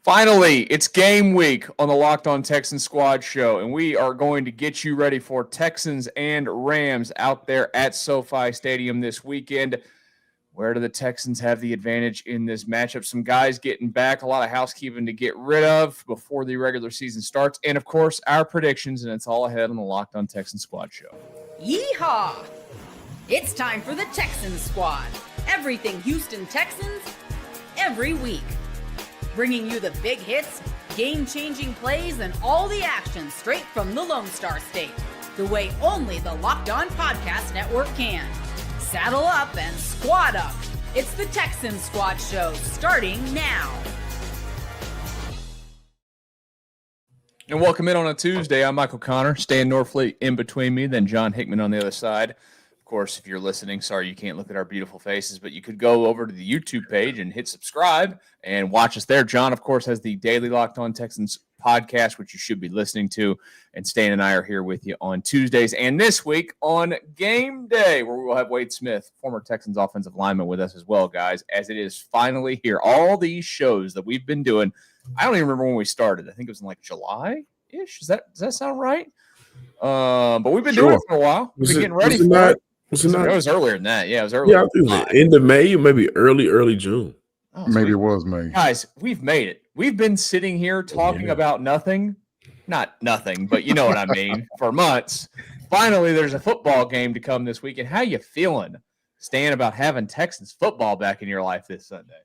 Finally, it's game week on the Locked On Texans Squad show, and we are going to get you ready for Texans and Rams out there at SoFi Stadium this weekend. Where do the Texans have the advantage in this matchup? Some guys getting back, a lot of housekeeping to get rid of before the regular season starts, and of course, our predictions, and it's all ahead on the Locked On Texans Squad show. Yeehaw! It's time for the Texans Squad. Everything Houston Texans, every week. Bringing you the big hits, game-changing plays, and all the action straight from the Lone Star State. The way only the Locked On Podcast Network can. Saddle up and squad up. It's the Texans Squad show starting now. And welcome in on a Tuesday. I'm Michael Connor. Stan Norfleet in between me, then John Hickman on the other side. Of course, if you're listening, sorry you can't look at our beautiful faces, but you could go over to the YouTube page and hit subscribe and watch us there. John, of course, has the daily Locked On Texans podcast, which you should be listening to. And Stan and I are here with you on Tuesdays and this week on Game Day, where we will have Wade Smith, former Texans offensive lineman, with us as well, guys, as it is finally here. All these shows that we've been doing, I don't even remember when we started. I think it was in like July-ish. Does that sound right? But we've been doing it for a while. We've been getting ready for it. It was earlier than that. Yeah, it was earlier. Yeah, I think it was end of May, maybe early June. Oh, maybe it was May. Guys, we've made it. We've been sitting here talking about nothing. Not nothing, but you know what I mean, for months. Finally, there's a football game to come this weekend. How you feeling, Stan, about having Texans football back in your life this Sunday?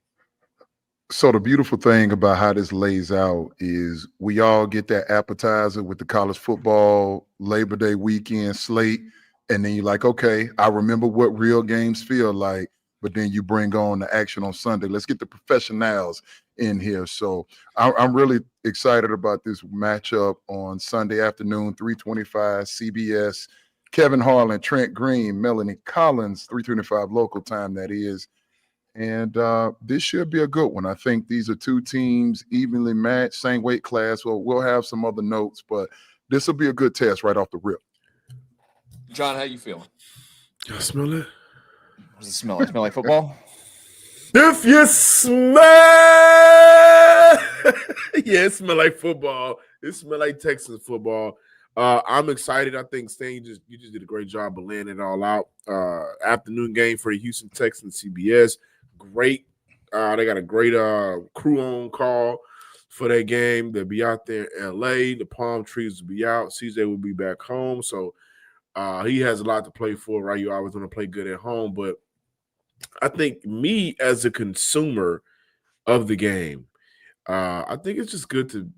So the beautiful thing about how this lays out is we all get that appetizer with the college football Labor Day weekend slate. And then you're like, okay, I remember what real games feel like, but then you bring on the action on Sunday. Let's get the professionals in here. So I'm really excited about this matchup on Sunday afternoon, 3:25 CBS. Kevin Harlan, Trent Green, Melanie Collins, 3:25 local time, that is. And this should be a good one. I think these are two teams evenly matched, same weight class. Well, we'll have some other notes, but this will be a good test right off the rip. John, how you feeling? Y'all smell it? What does it smell like? Smell like football? If you smell yeah, it smell like football. It smell like Texas football. I'm excited. I think Stan, you just did a great job of laying it all out. Afternoon game for the Houston Texans, CBS. Great. They got a great crew on call for that game. They'll be out there in LA. The palm trees will be out. CJ will be back home. So he has a lot to play for, right? You always want to play good at home. But I think me as a consumer of the game, I think it's just good to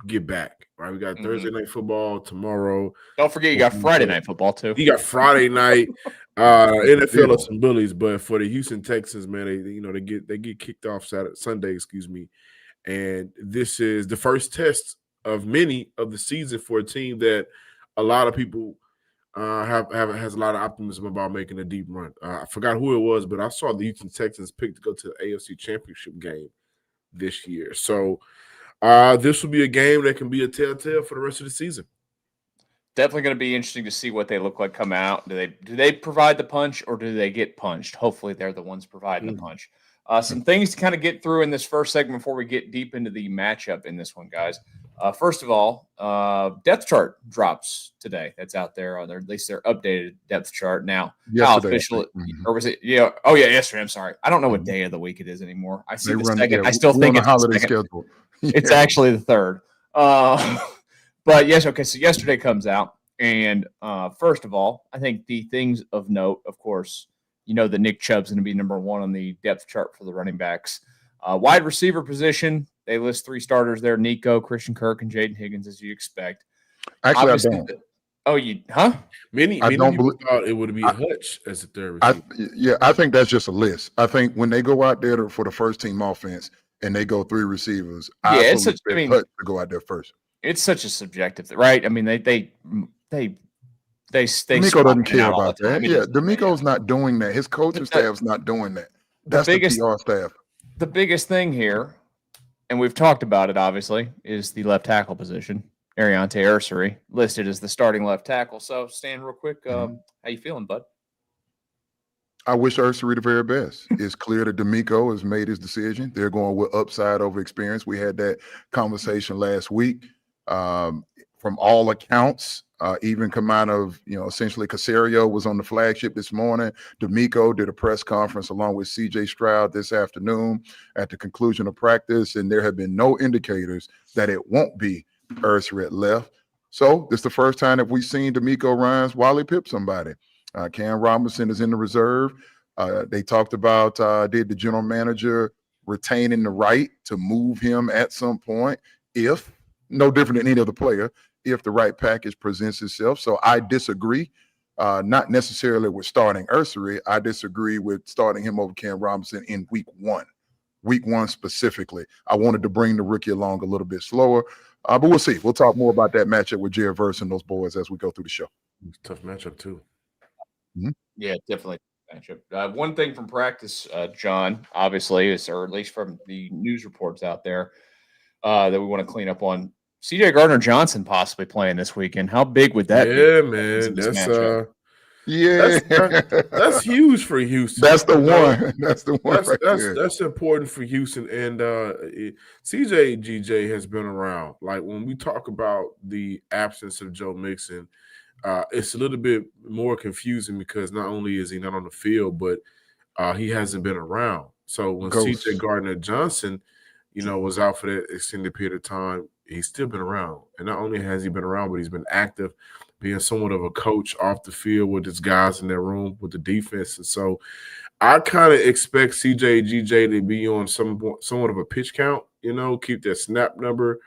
get back, right? We got Thursday night football tomorrow. Don't forget you got Friday night football too. You got Friday night. NFL are some bullies, but for the Houston Texans, man, they get kicked off Sunday, and this is the first test of many of the season for a team that a lot of people has a lot of optimism about making a deep run. I forgot who it was, but I saw the Houston Texans pick to go to the AFC Championship game this year. So this will be a game that can be a telltale for the rest of the season. Definitely going to be interesting to see what they look like come out. Do they provide the punch or do they get punched? Hopefully they're the ones providing the punch. Some things to kind of get through in this first segment before we get deep into the matchup in this one, guys. First of all, depth chart drops today. That's out there, or at least their updated depth chart now. How official, or was it? Yeah. Oh yeah, yesterday. I'm sorry. I don't know what day of the week it is anymore. I see the second. I still think it's holiday schedule. It's actually the third. But yes, okay. So yesterday comes out, and first of all, I think the things of note, of course, that Nick Chubb's going to be number one on the depth chart for the running backs. Wide receiver position, they list three starters there: Nico, Christian Kirk, and Jaden Higgins, as you expect. Actually, obviously, I don't. Oh, you? Huh? Many people thought it would be Hutch as a third receiver. I think that's just a list. I think when they go out there for the first team offense and they go three receivers, Hutch to go out there first. It's such a subjective, right? I mean, they D'Amico doesn't care about that. Yeah, D'Amico's not doing that. His coaching staff's not doing that. That's the PR staff. The biggest thing here, and we've talked about it, obviously, is the left tackle position. Ariante Ursary listed as the starting left tackle. So, Stan, real quick, how you feeling, bud? I wish Ursary the very best. It's clear that D'Amico has made his decision. They're going with upside over experience. We had that conversation last week. From all accounts, even come out of, essentially Caserio was on the flagship this morning. D'Amico did a press conference along with CJ Stroud this afternoon at the conclusion of practice, and there have been no indicators that it won't be Ursary at left. So this is the first time that we've seen D'Amico Ryans Wally pip somebody. Cam Robinson is in the reserve. They talked about, did the general manager retaining the right to move him at some point, if, no different than any other player, if the right package presents itself. So I disagree, not necessarily with starting Ursary. I disagree with starting him over Cam Robinson in week one specifically. I wanted to bring the rookie along a little bit slower, but we'll see. We'll talk more about that matchup with Jared Verse and those boys as we go through the show. Tough matchup too. Mm-hmm. Yeah, definitely matchup. One thing from practice, John, obviously, or at least from the news reports out there that we want to clean up on. CJ Gardner-Johnson possibly playing this weekend. How big would that be? Yeah, man. That's huge for Houston. That's the one. That's the one. That's important for Houston. And CJ GJ has been around. Like when we talk about the absence of Joe Mixon, it's a little bit more confusing because not only is he not on the field, but he hasn't been around. So when CJ Gardner-Johnson, was out for that extended period of time, he's still been around. And not only has he been around, but he's been active, being somewhat of a coach off the field with his guys in their room with the defense. And so I kind of expect CJ GJ to be on somewhat of a pitch count, keep that snap number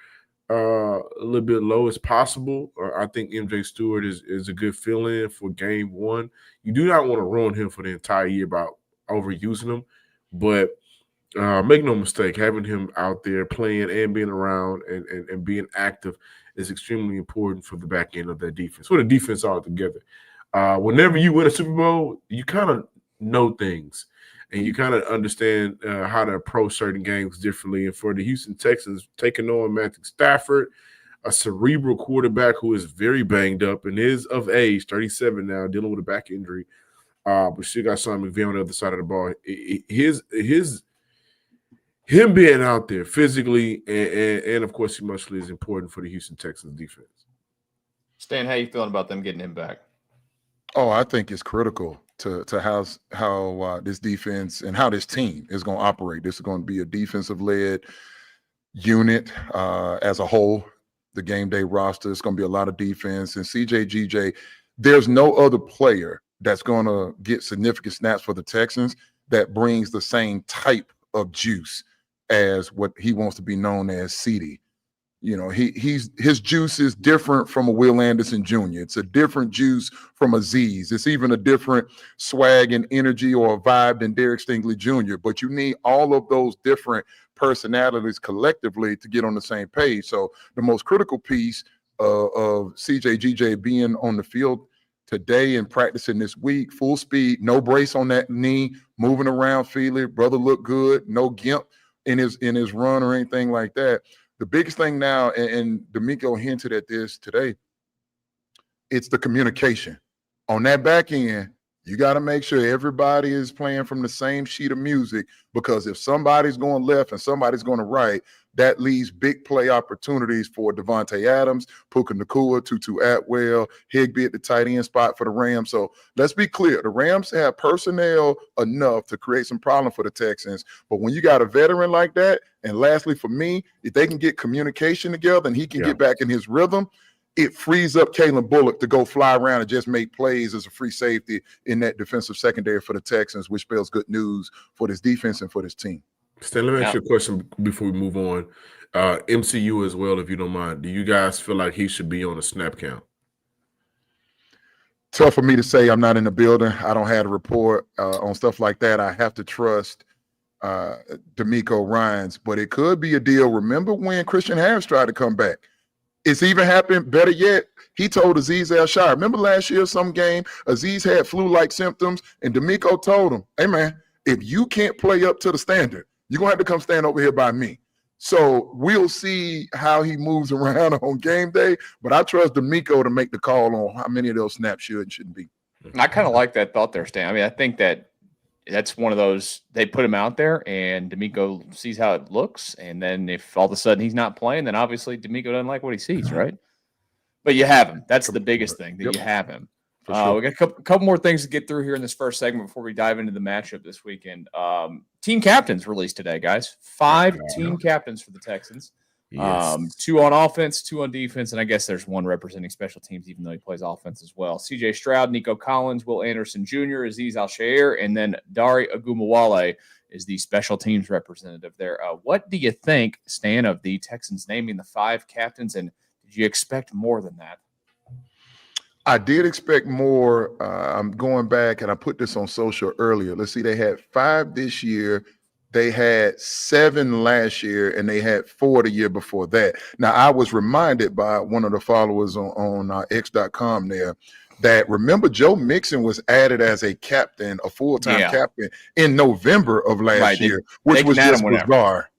a little bit low as possible. I think MJ Stewart is a good fill-in for game one. You do not want to ruin him for the entire year by overusing him, but make no mistake, having him out there playing and being around and being active is extremely important for the back end of that defense, for the defense altogether. Whenever you win a Super Bowl, you kind of know things and you kind of understand how to approach certain games differently. And for the Houston Texans, taking on Matthew Stafford, a cerebral quarterback who is very banged up and is of age, 37 now, dealing with a back injury, but still got Sean McVay on the other side of the ball. Him being out there physically and of course emotionally is important for the Houston Texans defense. Stan, how you feeling about them getting him back? Oh, I think it's critical to how this defense and how this team is going to operate. This is going to be a defensive-led unit as a whole. The game day roster is going to be a lot of defense. And CJ GJ, there's no other player that's going to get significant snaps for the Texans that brings the same type of juice as what he wants to be known as, CD. His juice is different from a Will Anderson Jr. It's a different juice from a Z's. It's even a different swag and energy or a vibe than Derek Stingley Jr. But you need all of those different personalities collectively to get on the same page. So the most critical piece of CJ GJ being on the field today and practicing this week, full speed, no brace on that knee, moving around, feeling it. Brother look good, no gimp in his run or anything like that. The biggest thing now, and D'Amico hinted at this today, it's the communication. On that back end, you got to make sure everybody is playing from the same sheet of music, because if somebody's going left and somebody's going to right, that leaves big play opportunities for Devontae Adams, Puka Nacua, Tutu Atwell, Higbee at the tight end spot for the Rams. So let's be clear. The Rams have personnel enough to create some problem for the Texans. But when you got a veteran like that, and lastly for me, if they can get communication together and he can get back in his rhythm, it frees up Kalen Bullock to go fly around and just make plays as a free safety in that defensive secondary for the Texans, which spells good news for this defense and for this team. Stan, let me ask you a question before we move on. MCU as well, if you don't mind. Do you guys feel like he should be on a snap count? Tough for me to say. I'm not in the building. I don't have a report on stuff like that. I have to trust D'Amico Ryans, but it could be a deal. Remember when Christian Harris tried to come back? It's even happened, better yet, he told Aziz Al-Shire. Remember last year, some game, Aziz had flu-like symptoms, and D'Amico told him, hey, man, if you can't play up to the standard, you're going to have to come stand over here by me. So we'll see how he moves around on game day, but I trust D'Amico to make the call on how many of those snaps should and shouldn't be. I kind of like that thought there, Stan. I mean, I think that that's one of those, they put him out there and D'Amico sees how it looks. And then if all of a sudden he's not playing, then obviously D'Amico doesn't like what he sees, right? But you have him. That's the biggest thing, that you have him. Sure. We got a couple more things to get through here in this first segment before we dive into the matchup this weekend. Team captains released today, guys. 5 team captains for the Texans. Yes. 2 on offense, 2 on defense, and I guess there's 1 representing special teams, even though he plays offense as well. C.J. Stroud, Nico Collins, Will Anderson Jr., Azeez Al-Shaair, and then Dari Agumawale is the special teams representative there. What do you think, Stan, of the Texans naming the 5 captains, and did you expect more than that? I did expect more. I'm going back, and I put this on social earlier. Let's see, they had 5 this year. They had 7 last year, and they had 4 the year before that. Now, I was reminded by one of the followers on X.com there that, remember, Joe Mixon was added as a captain, a full-time captain, in November of last year, which was just bizarre.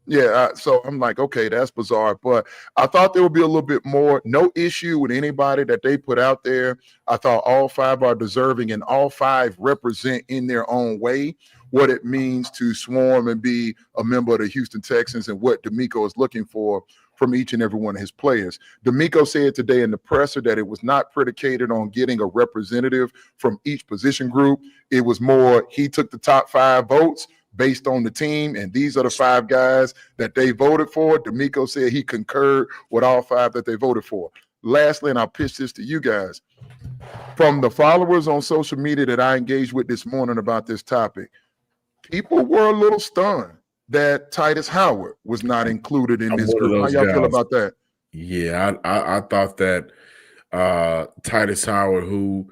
Yeah, so I'm like, okay, that's bizarre. But I thought there would be a little bit more. No issue with anybody that they put out there. I thought all 5 are deserving, and all 5 represent in their own way what it means to swarm and be a member of the Houston Texans and what D'Amico is looking for from each and every one of his players. D'Amico said today in the presser that it was not predicated on getting a representative from each position group. It was more, he took the top 5 votes based on the team, and these are the 5 guys that they voted for. D'Amico said he concurred with all 5 that they voted for. Lastly, and I'll pitch this to you guys, from the followers on social media that I engaged with this morning about this topic, people were a little stunned that Titus Howard was not included in this group. How y'all feel about that? Yeah, I thought that Titus Howard, who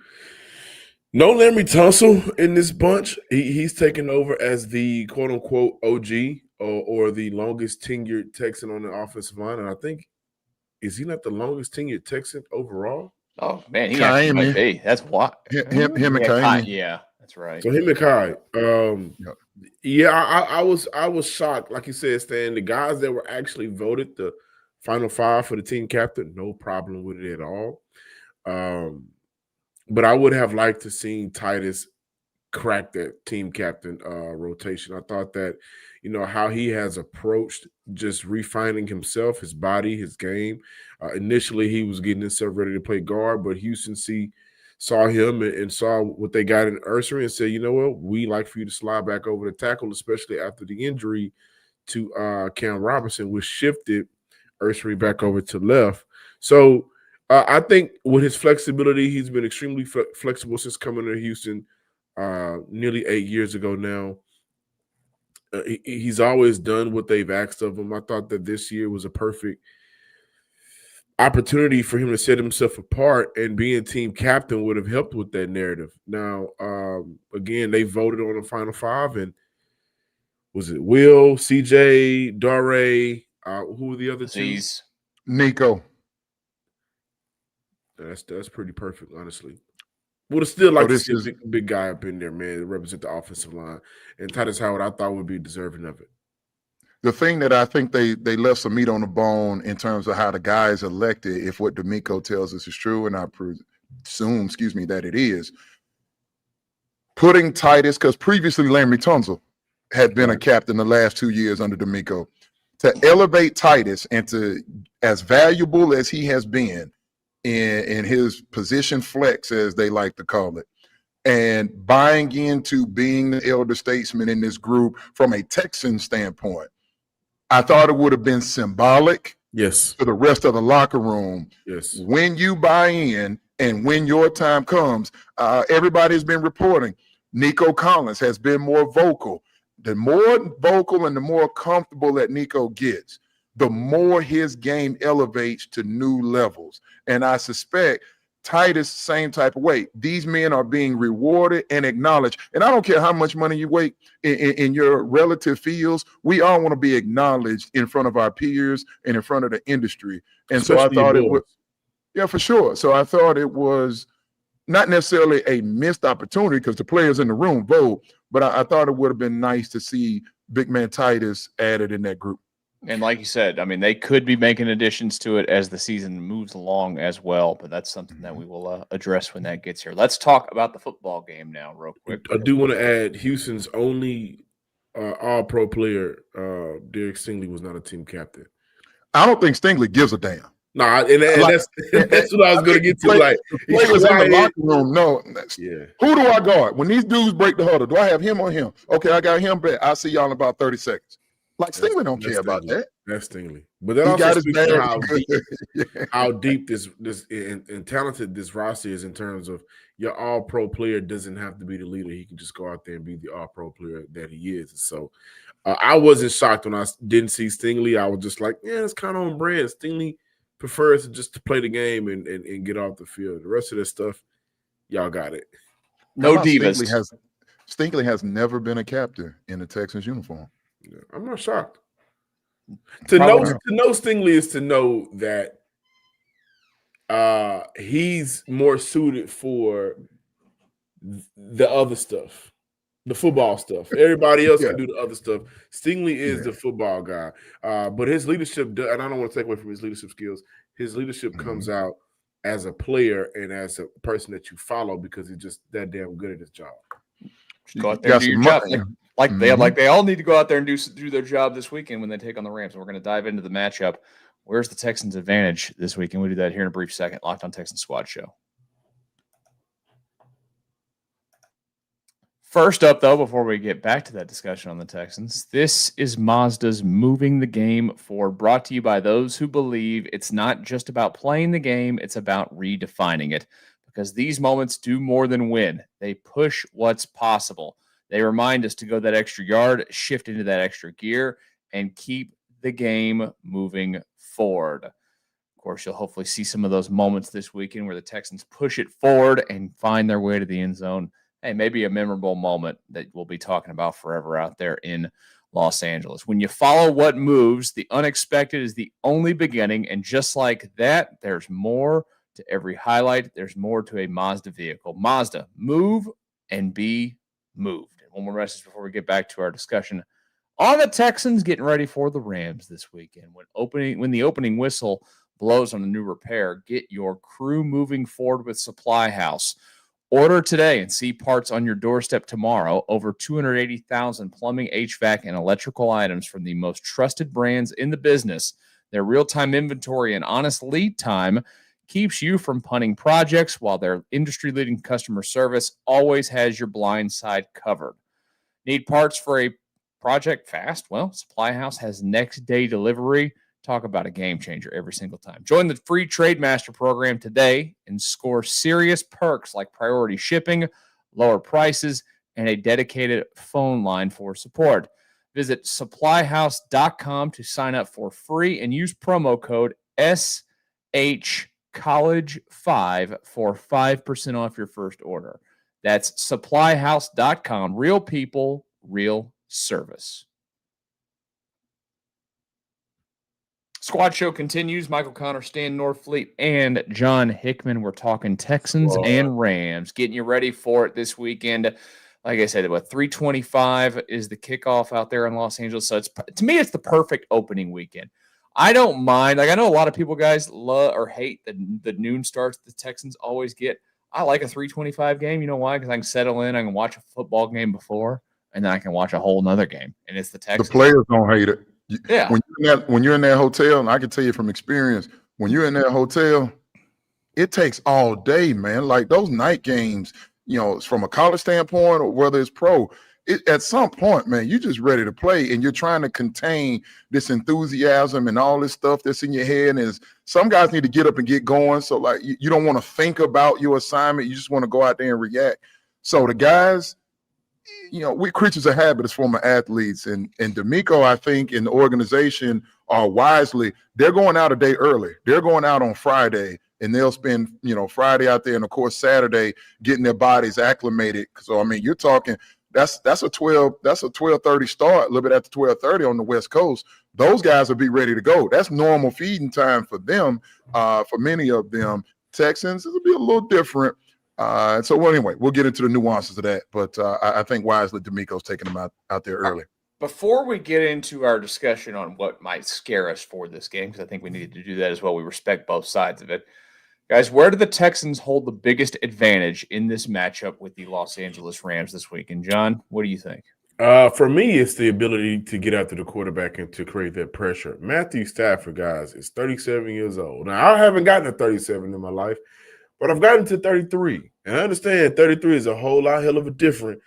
no Larry Tunsil in this bunch. He's taken over as the quote-unquote OG or the longest tenured Texan on the offensive line. And I think, is he not the longest tenured Texan overall? Oh, man, he actually might be. That's why. Him and Kai. Yeah, that's right. So him and Kai. Yeah, I was shocked. Like you said, Stan, the guys that were actually voted the final 5 for the team captain, no problem with it at all. But I would have liked to see Titus crack that team captain rotation. I thought that, how he has approached just refining himself, his body, his game. Initially, he was getting himself ready to play guard, but Houston saw him and saw what they got in Ursery and said, you know what, we like for you to slide back over the tackle, especially after the injury to Cam Robinson, which shifted Ursery back over to left. So I think with his flexibility, he's been extremely flexible since coming to Houston nearly 8 years ago now. He's always done what they've asked of him. I thought that this year was a perfect opportunity for him to set himself apart, and being team captain would have helped with that narrative. Now, again, they voted on the final 5, and was it Will, CJ, Dare, who were the other 2? Nico. That's pretty perfect, honestly. Would have still liked to see a big guy up in there, man, to represent the offensive line. And Titus Howard, I thought, would be deserving of it. The thing that I think they left some meat on the bone in terms of how the guys elected, if what D'Amico tells us is true, and I presume, that it is, putting Titus, because previously Larry Tunsil had been a captain the last 2 years under D'Amico, to elevate Titus and to, as valuable as he has been in his position flex, as they like to call it, and buying into being the elder statesman in this group from a Texan standpoint, I thought it would have been symbolic to the rest of the locker room. Yes. When you buy in and when your time comes, everybody's been reporting Nico Collins has been more vocal. The more vocal and the more comfortable that Nico gets, the more his game elevates to new levels. And I suspect Titus, same type of way. These men are being rewarded and acknowledged. And I don't care how much money you make in your relative fields. We all want to be acknowledged in front of our peers and in front of the industry. And especially so I thought it was, yeah, for sure. So I thought it was not necessarily a missed opportunity because the players in the room vote, but I thought it would have been nice to see big man Titus added in that group. And like you said, I mean, they could be making additions to it as the season moves along as well, but that's something that we will address when that gets here. Let's talk about the football game now real quick. I do want to add Houston's only all-pro player, Derek Stingley, was not a team captain. I don't think Stingley gives a damn. Nah, and that's what I was going to get to. Like, players in the locker room, no. Yeah. Who do I guard? When these dudes break the huddle, do I have him or him? Okay, I got him, but I'll see y'all in about 30 seconds. Like, Stingley don't care about that. That's Stingley. But that also speaks to how deep this and talented this roster is in terms of your all-pro player doesn't have to be the leader. He can just go out there and be the all-pro player that he is. So I wasn't shocked when I didn't see Stingley. I was just like, yeah, it's kind of on brand. Stingley prefers just to play the game and get off the field. The rest of this stuff, y'all got it. No divas. Stingley has never been a captain in a Texans uniform. Yeah, I'm not shocked. To know Stingley is to know that he's more suited for the other stuff, the football stuff. Everybody else can do the other stuff. Stingley is the football guy, but his leadership, and I don't want to take away from his leadership skills. His leadership comes out as a player and as a person that you follow because he's just that damn good at his job. Just go out there and do your job. They all need to go out there and do their job this weekend when they take on the Rams. And we're going to dive into the matchup. Where's the Texans' advantage this weekend? We'll do that here in a brief second. Locked on Texans Squad Show. First up, though, before we get back to that discussion on the Texans, this is Mazda's Moving the Game Forward, brought to you by those who believe it's not just about playing the game, it's about redefining it. Because these moments do more than win. They push what's possible. They remind us to go that extra yard, shift into that extra gear, and keep the game moving forward. Of course, you'll hopefully see some of those moments this weekend where the Texans push it forward and find their way to the end zone. Hey, maybe a memorable moment that we'll be talking about forever out there in Los Angeles. When you follow what moves, the unexpected is the only beginning. And just like that, there's more to every highlight. There's more to a Mazda vehicle. Mazda, move and be moved. And one more message before we get back to our discussion on the Texans getting ready for the Rams this weekend. When the opening whistle blows on a new repair, get your crew moving forward with Supply House. Order today and see parts on your doorstep tomorrow. Over 280,000 plumbing, HVAC, and electrical items from the most trusted brands in the business. Their real-time inventory and honest lead time keeps you from punting projects, while their industry-leading customer service always has your blind side covered. Need parts for a project fast? Well, Supply House has next-day delivery. Talk about a game changer every single time. Join the free Trade Master program today and score serious perks like priority shipping, lower prices, and a dedicated phone line for support. Visit supplyhouse.com to sign up for free and use promo code SHCollege5 for 5% off your first order. That's supplyhouse.com. Real people, real service. Squad Show continues. Michael Connor, Stan Norfleet, and John Hickman. We're talking Texans and Rams, getting you ready for it this weekend. Like I said, 3:25 is the kickoff out there in Los Angeles. So to me, it's the perfect opening weekend. I don't mind. Like, I know a lot of people, guys, love or hate the noon starts the Texans always get. I like a 3:25 game. You know why? Because I can settle in. I can watch a football game before, and then I can watch a whole nother game. And it's the Texans. The players don't hate it. Yeah. When you're in that hotel, and I can tell you from experience, when you're in that hotel, it takes all day, man. Like those night games, from a college standpoint or whether it's pro, at some point, man, you're just ready to play and you're trying to contain this enthusiasm and all this stuff that's in your head. And some guys need to get up and get going. So like you don't want to think about your assignment. You just want to go out there and react. So the guys, we're creatures of habit as former athletes, and D'Amico, I think, in the organization are wisely. They're going out a day early. They're going out on Friday, and they'll spend, Friday out there, and of course Saturday getting their bodies acclimated. So I mean, you're talking that's a 12:30 start, a little bit after 12:30 on the West Coast. Those guys will be ready to go. That's normal feeding time for them. For many of them, Texans, it'll be a little different. Anyway, we'll get into the nuances of that. But I think wisely, D'Amico's taking them out there early. Before we get into our discussion on what might scare us for this game, because I think we need to do that as well, we respect both sides of it. Guys, where do the Texans hold the biggest advantage in this matchup with the Los Angeles Rams this week? And John, what do you think? For me, it's the ability to get after the quarterback and to create that pressure. Matthew Stafford, guys, is 37 years old. Now, I haven't gotten to 37 in my life, but I've gotten to 33. And I understand 33 is a whole lot hell of a different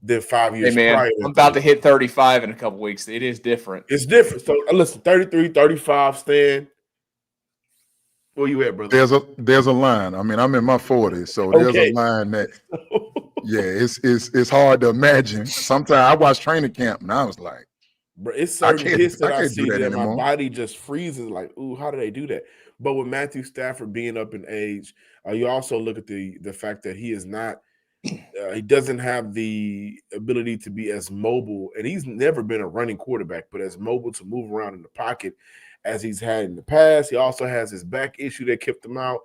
than 5 years prior. I'm about to hit 35 in a couple weeks. It is different. It's different. So, listen, 33, 35, Stan. Where you at, brother? There's a line. I mean, I'm in my 40s, so there's a line that it's hard to imagine. Sometimes I watch Training Camp and I was like, bro, it's certain hits that I see that anymore. My body just freezes like, ooh, how do they do that? But with Matthew Stafford being up in age, you also look at the fact that he is not he doesn't have the ability to be as mobile, and he's never been a running quarterback, but as mobile to move around in the pocket as he's had in the past. He also has his back issue that kept him out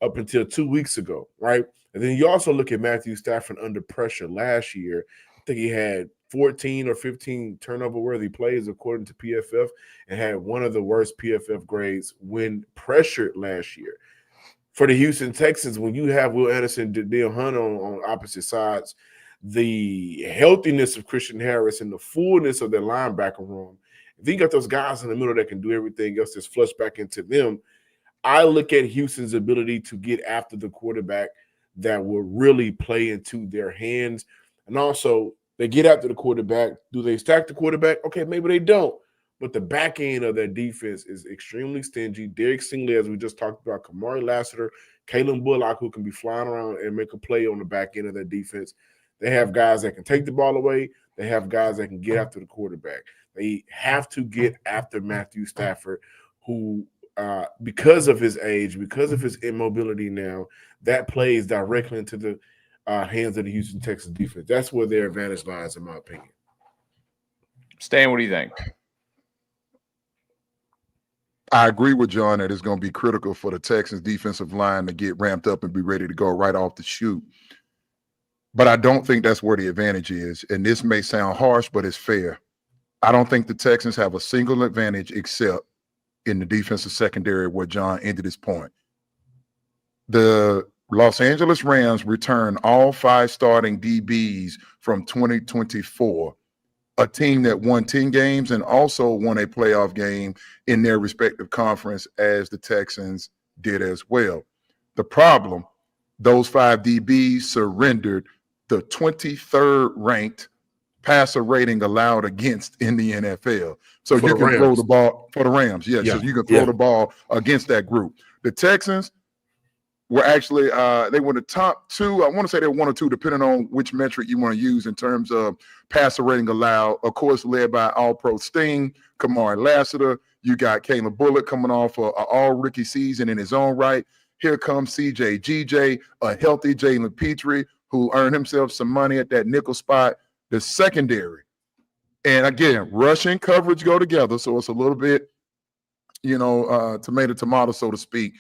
up until 2 weeks ago, right? And then you also look at Matthew Stafford under pressure last year. I think he had 14 or 15 turnover-worthy plays according to PFF and had one of the worst PFF grades when pressured last year. For the Houston Texans, when you have Will Anderson, Danielle Hunter on opposite sides, the healthiness of Christian Harris and the fullness of their linebacker room, if you got those guys in the middle that can do everything else that's flushed back into them, I look at Houston's ability to get after the quarterback that will really play into their hands. And also, they get after the quarterback. Do they stack the quarterback? Okay, maybe they don't. But the back end of their defense is extremely stingy. Derek Stingley, as we just talked about, Kamari Lassiter, Kalen Bullock, who can be flying around and make a play on the back end of their defense. They have guys that can take the ball away. They have guys that can get after the quarterback. They have to get after Matthew Stafford, who, because of his age, because of his immobility now, that plays directly into the hands of the Houston Texans defense. That's where their advantage lies, in my opinion. Stan, what do you think? I agree with John that it's going to be critical for the Texans defensive line to get ramped up and be ready to go right off the shoot. But I don't think that's where the advantage is. And this may sound harsh, but it's fair. I don't think the Texans have a single advantage except in the defensive secondary where John ended his point. The Los Angeles Rams return all 5 starting DBs from 2024, a team that won 10 games and also won a playoff game in their respective conference as the Texans did as well. The problem, those 5 DBs surrendered the 23rd ranked passer rating allowed against in the NFL. So for you can throw the ball for the Rams. Yes, yeah. So you can throw the ball against that group. The Texans were actually, they were the top 2. I want to say they're 1 or 2, depending on which metric you want to use in terms of passer rating allowed. Of course, led by All-Pro Sting, Kamari Lassiter. You got Caleb Bullock coming off an all-rookie season in his own right. Here comes C.J. G.J., a healthy Jalen Petrie, who earned himself some money at that nickel spot. The secondary, and again, rush and coverage go together, so it's a little bit, tomato, so to speak.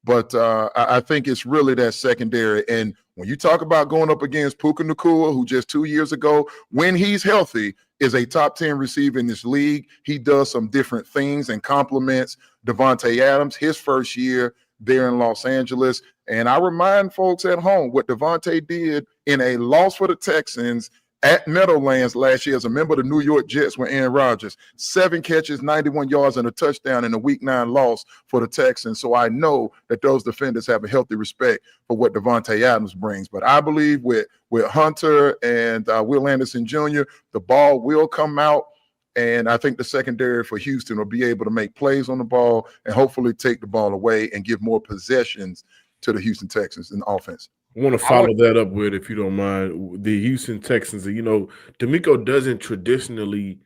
But I think it's really that secondary. And when you talk about going up against Puka Nacua, who just 2 years ago, when he's healthy, is a top 10 receiver in this league, he does some different things and complements Davante Adams, his first year there in Los Angeles. And I remind folks at home what Davante did in a loss for the Texans at Meadowlands last year as a member of the New York Jets with Aaron Rodgers. 7 catches, 91 yards, and a touchdown in a Week 9 loss for the Texans. So I know that those defenders have a healthy respect for what Davante Adams brings. But I believe with Hunter and Will Anderson Jr., the ball will come out. And I think the secondary for Houston will be able to make plays on the ball and hopefully take the ball away and give more possessions to the Houston Texans in offense. I want to follow that up with, if you don't mind, the Houston Texans. D'Amico doesn't traditionally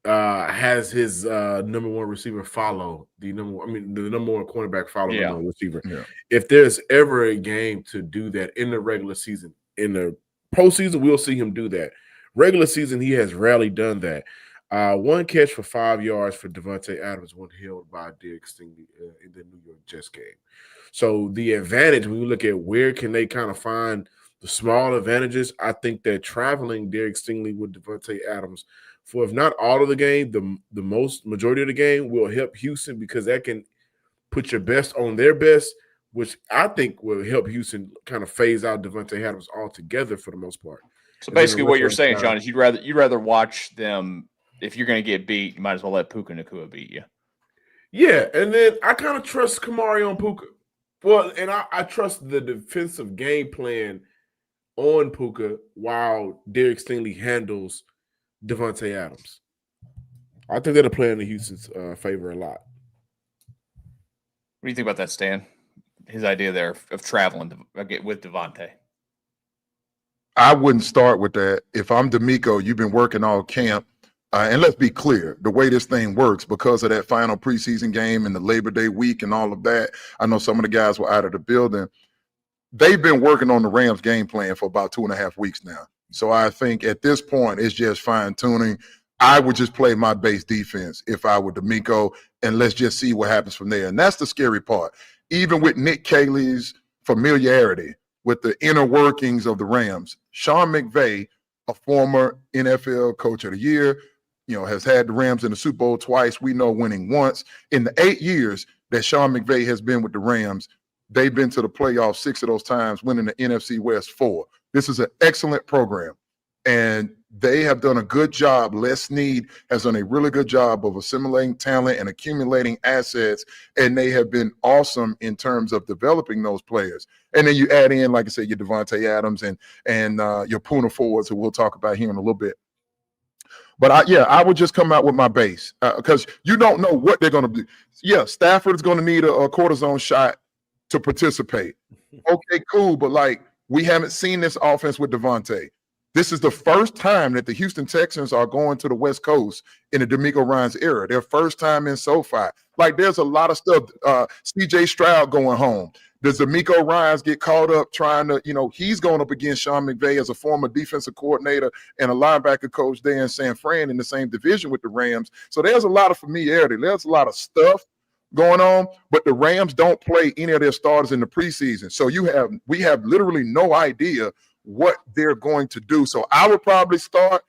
has his number 1 receiver follow the number 1 cornerback follow the number 1 receiver. Yeah. If there's ever a game to do that in the regular season, in the postseason, we'll see him do that. Regular season, he has rarely done that. 1 catch for 5 yards for Davante Adams, 1 held by Derek Stingley in the New York Jets game. So the advantage, when you look at where can they kind of find the small advantages, I think that traveling Derek Stingley with Davante Adams for, if not all of the game, the majority of the game will help Houston, because that can put your best on their best, which I think will help Houston kind of phase out Davante Adams altogether for the most part. So basically what you're saying, John, is you'd rather watch them. If you're going to get beat, you might as well let Puka Nacua beat you. Yeah, and then I kind of trust Kamari on Puka. Well, and I trust the defensive game plan on Puka while Derek Stingley handles Davante Adams. I think that'll play in the Houston's favor a lot. What do you think about that, Stan? His idea there of traveling with Davante. I wouldn't start with that. If I'm D'Amico, you've been working all camp. And let's be clear, the way this thing works, because of that final preseason game and the Labor Day week and all of that, I know some of the guys were out of the building. They've been working on the Rams game plan for about 2.5 weeks now. So I think at this point, it's just fine-tuning. I would just play my base defense if I were D'Amico, and let's just see what happens from there. And that's the scary part. Even with Nick Caley's familiarity with the inner workings of the Rams, Sean McVay, a former NFL Coach of the Year, has had the Rams in the Super Bowl twice. We know winning once. In the 8 years that Sean McVay has been with the Rams, they've been to the playoffs 6 of those times, winning the NFC West 4. This is an excellent program, and they have done a good job. Les Snead has done a really good job of assimilating talent and accumulating assets, and they have been awesome in terms of developing those players. And then you add in, like I said, your Davante Adams and your Puna forwards, who we'll talk about here in a little bit. But I would just come out with my base, because you don't know what they're going to do. Yeah, Stafford is going to need a cortisone shot to participate. Okay, cool. But we haven't seen this offense with Davante. This is the first time that the Houston Texans are going to the West Coast in the D'Amico Ryans era. Their first time in SoFi. There's a lot of stuff. C.J. Stroud going home. Does D'Amico Ryans get caught up trying to, he's going up against Sean McVay as a former defensive coordinator and a linebacker coach there in San Fran in the same division with the Rams. So there's a lot of familiarity. There's a lot of stuff going on, but the Rams don't play any of their starters in the preseason. So we have literally no idea what they're going to do. So I would probably start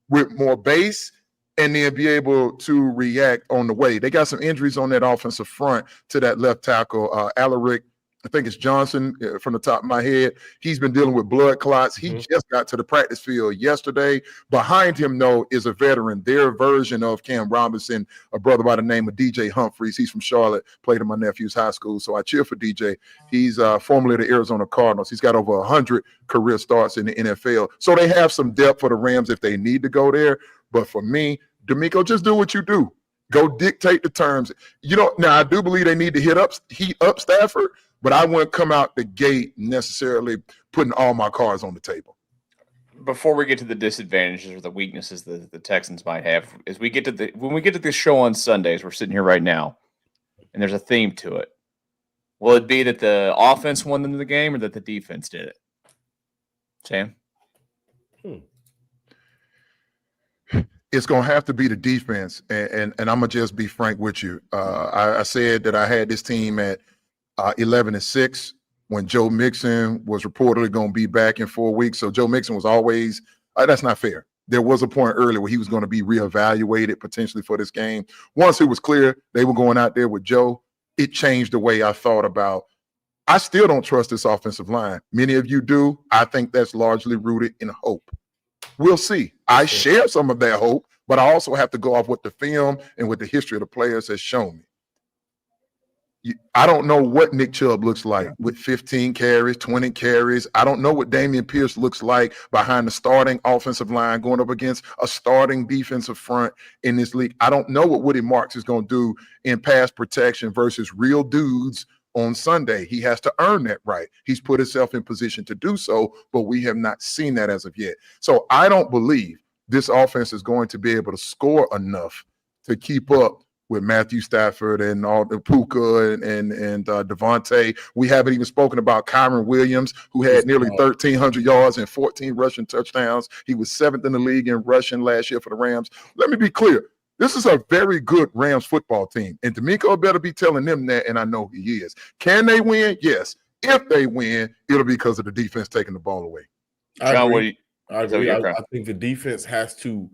with more base and then be able to react on the way. They got some injuries on that offensive front to that left tackle, Alaric. I think it's Johnson from the top of my head. He's been dealing with blood clots. He just got to the practice field yesterday. Behind him, though, is a veteran, their version of Cam Robinson, a brother by the name of DJ Humphreys. He's from Charlotte, played in my nephew's high school, so I cheer for DJ. He's formerly the Arizona Cardinals. He's got over 100 career starts in the NFL. So they have some depth for the Rams if they need to go there. But for me, D'Amico, just do what you do. Go dictate the terms. Now I do believe they need to heat up Stafford, but I wouldn't come out the gate necessarily putting all my cards on the table. Before we get to the disadvantages or the weaknesses that the Texans might have, when we get to this show on Sundays, we're sitting here right now, and there's a theme to it. Will it be that the offense won them the game or that the defense did it? Sam? It's going to have to be the defense, and I'm going to just be frank with you. I said that I had this team at 11-6 when Joe Mixon was reportedly going to be back in 4 weeks. So Joe Mixon was always that's not fair. There was a point earlier where he was going to be reevaluated potentially for this game. Once it was clear they were going out there with Joe, it changed the way I thought about. I still don't trust this offensive line. Many of you do. I think that's largely rooted in hope. We'll see. I share some of that hope, but I also have to go off what the film and what the history of the players has shown me. I don't know what Nick Chubb looks like with 15 carries, 20 carries. I don't know what Dameon Pierce looks like behind the starting offensive line going up against a starting defensive front in this league. I don't know what Woody Marks is going to do in pass protection versus real dudes on Sunday. He has to earn that right. He's put himself in position to do so, but we have not seen that as of yet. So I don't believe this offense is going to be able to score enough to keep up with Matthew Stafford and all the Puka and Davante. We haven't even spoken about Kyron Williams, who had nearly 1,300 yards and 14 rushing touchdowns. He was 7th in the league in rushing last year for the Rams. Let me be clear. This is a very good Rams football team, and D'Amico better be telling them that, and I know he is. Can they win? Yes. If they win, it'll be because of the defense taking the ball away. I agree. I think the defense has to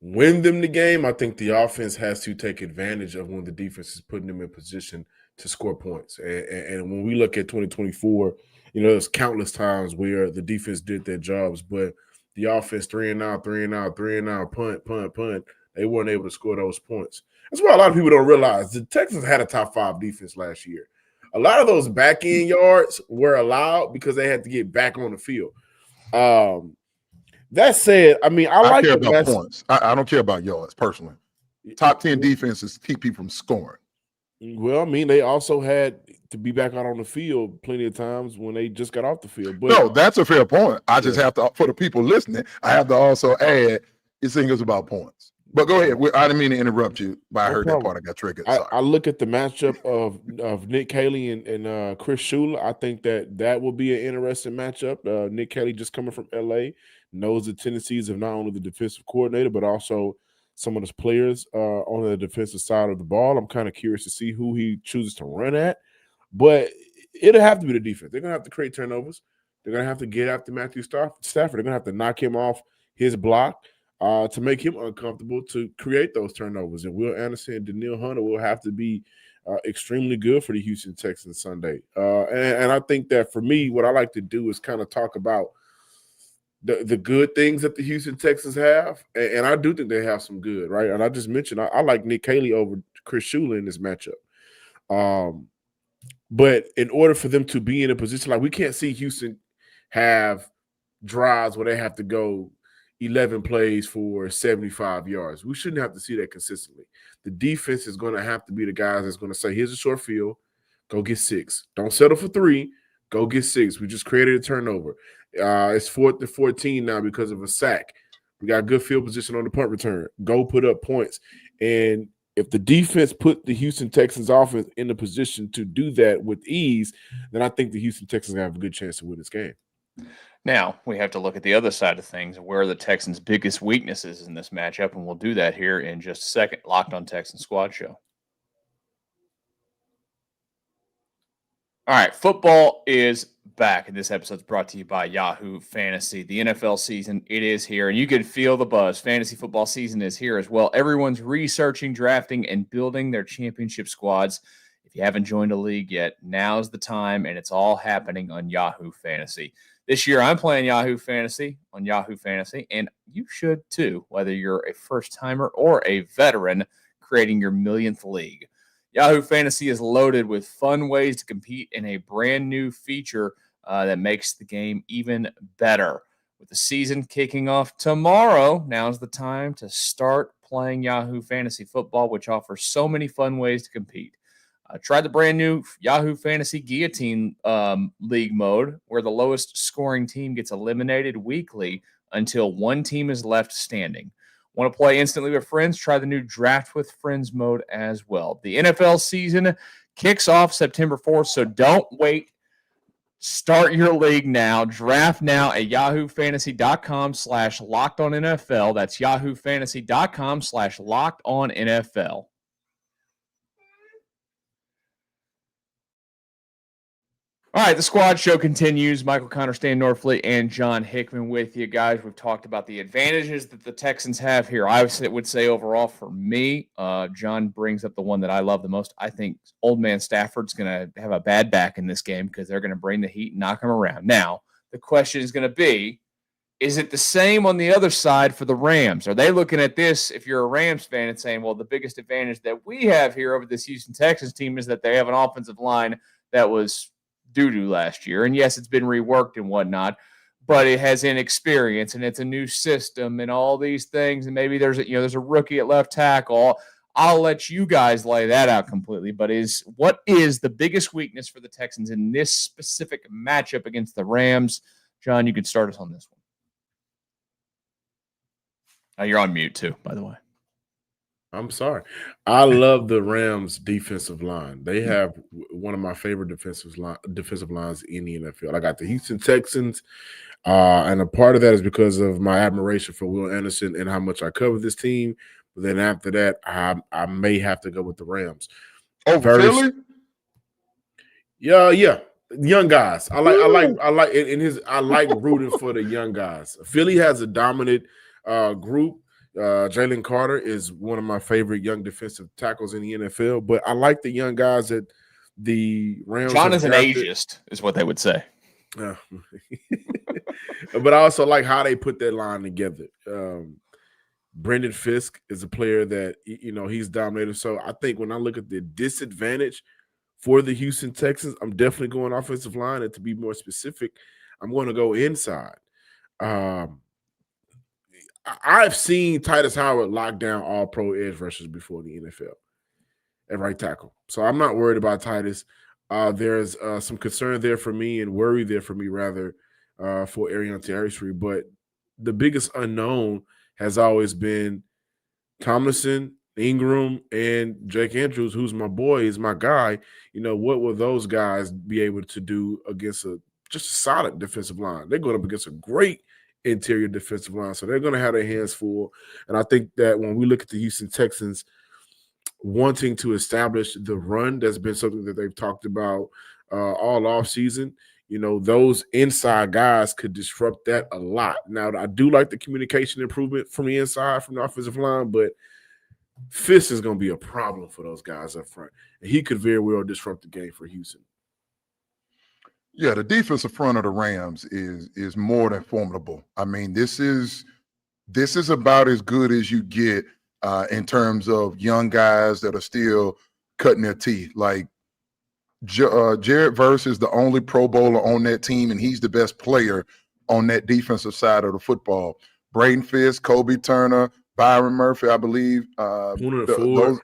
win them the game, I think the offense has to take advantage of when the defense is putting them in position to score points. And when we look at 2024, there's countless times where the defense did their jobs, but the offense 3-and-out, punt. They weren't able to score those points. That's why a lot of people don't realize the Texans had a top 5 defense last year. A lot of those back end yards were allowed because they had to get back on the field. That said, I mean, I like care the about points. I don't care about yards personally. Top 10 defenses keep people from scoring. Well, I mean, they also had to be back out on the field plenty of times when they just got off the field. But no, that's a fair point. I just have to, for the people listening, I have to also add, it's things about points. But go ahead. I didn't mean to interrupt you, but I heard that part. I got triggered. I look at the matchup of Nick Caley and Chris Shula. I think that will be an interesting matchup. Nick Caley, just coming from L.A., knows the tendencies of not only the defensive coordinator, but also some of his players on the defensive side of the ball. I'm kind of curious to see who he chooses to run at. But it'll have to be the defense. They're going to have to create turnovers. They're going to have to get after Matthew Stafford. They're going to have to knock him off his block to make him uncomfortable to create those turnovers. And Will Anderson and Danielle Hunter will have to be extremely good for the Houston Texans Sunday. And I think that for me, what I like to do is kind of talk about the good things that the Houston Texans have. And I do think they have some good, right? And I just mentioned I like Nick Caley over Chris Shula in this matchup. But in order for them to be in a position, like we can't see Houston have drives where they have to go 11 plays for 75 yards. We shouldn't have to see that consistently. The defense is going to have to be the guys that's going to say, here's a short field, go get 6. Don't settle for 3, go get 6. We just created a turnover. It's 4th and 14 now because of a sack. We got good field position on the punt return. Go put up points. And if the defense put the Houston Texans offense in a position to do that with ease, then I think the Houston Texans have a good chance to win this game. Now, we have to look at the other side of things. Where are the Texans' biggest weaknesses in this matchup? And we'll do that here in just a second. Locked on Texans Squad Show. All right, football is back, and this episode is brought to you by Yahoo Fantasy. The NFL season, it is here, and you can feel the buzz. Fantasy football season is here as well. Everyone's researching, drafting, and building their championship squads. If you haven't joined a league yet, now's the time, and it's all happening on Yahoo Fantasy. This year, I'm playing Yahoo Fantasy on Yahoo Fantasy, and you should too, whether you're a first-timer or a veteran creating your millionth league. Yahoo Fantasy is loaded with fun ways to compete in a brand new feature that makes the game even better. With the season kicking off tomorrow, now's the time to start playing Yahoo Fantasy Football, which offers so many fun ways to compete. Try the brand new Yahoo Fantasy Guillotine League mode, where the lowest scoring team gets eliminated weekly until one team is left standing. Want to play instantly with friends? Try the new Draft with Friends mode as well. The NFL season kicks off September 4th, so don't wait. Start your league now. Draft now at yahoofantasy.com/lockedonnfl. That's yahoofantasy.com/lockedonnfl. All right, the squad show continues. Michael Connor, Stan Norfleet, and John Hickman with you guys. We've talked about the advantages that the Texans have here. I would say overall for me, John brings up the one that I love the most. I think old man Stafford's going to have a bad back in this game because they're going to bring the heat and knock him around. Now, the question is going to be, is it the same on the other side for the Rams? Are they looking at this, if you're a Rams fan, and saying, well, the biggest advantage that we have here over this Houston Texans team is that they have an offensive line that was doo-doo last year. And yes, it's been reworked and whatnot, but it has inexperience and it's a new system and all these things. And maybe there's a rookie at left tackle. I'll let you guys lay that out completely. But what is the biggest weakness for the Texans in this specific matchup against the Rams? John, you could start us on this one. You're on mute too, by the way. I'm sorry. I love the Rams' defensive line. They have one of my favorite defensive lines in the NFL. I got the Houston Texans, and a part of that is because of my admiration for Will Anderson and how much I cover this team. But then after that, I may have to go with the Rams. Oh, Philly? Yeah. Young guys. I like rooting for the young guys. Philly has a dominant group. Jalen Carter is one of my favorite young defensive tackles in the NFL, but I like the young guys that the Rams. John is an ageist, is what they would say. But I also like how they put that line together. Brendan Fisk is a player that, he's dominated. So I think when I look at the disadvantage for the Houston Texans, I'm definitely going offensive line. And to be more specific, I'm going to go inside. I've seen Titus Howard lock down all pro edge rushers before the NFL at right tackle. So I'm not worried about Titus. There's some concern there for me and worry there for me, rather, for Arian Territory. But the biggest unknown has always been Tomlinson, Ingram, and Jake Andrews, who's my boy, is my guy. What will those guys be able to do against just a solid defensive line? They're going up against a great interior defensive line, so they're going to have their hands full. And I think that when we look at the Houston Texans wanting to establish the run, that's been something that they've talked about all offseason. Those inside guys could disrupt that a lot. Now, I do like the communication improvement from the inside, from the offensive line, but Fisk is going to be a problem for those guys up front. And he could very well disrupt the game for Houston. Yeah, the defensive front of the Rams is more than formidable. I mean, this is about as good as you get in terms of young guys that are still cutting their teeth. Like, Jared Verse is the only Pro Bowler on that team, and he's the best player on that defensive side of the football. Braden Fisk, Kobe Turner, Byron Murphy, I believe. Ford.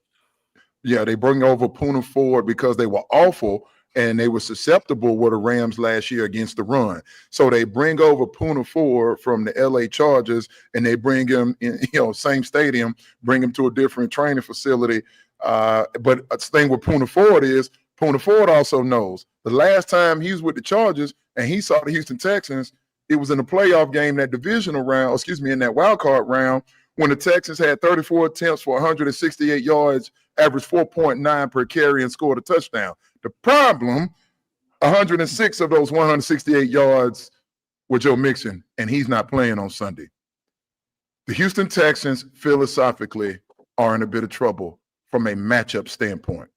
They bring over Poona Ford because they were awful and they were susceptible with the Rams last year against the run. So they bring over Poona Ford from the LA Chargers, and they bring him in, same stadium, bring him to a different training facility. But the thing with Poona Ford is, Poona Ford also knows the last time he was with the Chargers and he saw the Houston Texans, it was in a playoff game, that divisional round, in that wild card round, when the Texans had 34 attempts for 168 yards, averaged 4.9 per carry, and scored a touchdown. The problem, 106 of those 168 yards were Joe Mixon, and he's not playing on Sunday. The Houston Texans, philosophically, are in a bit of trouble from a matchup standpoint.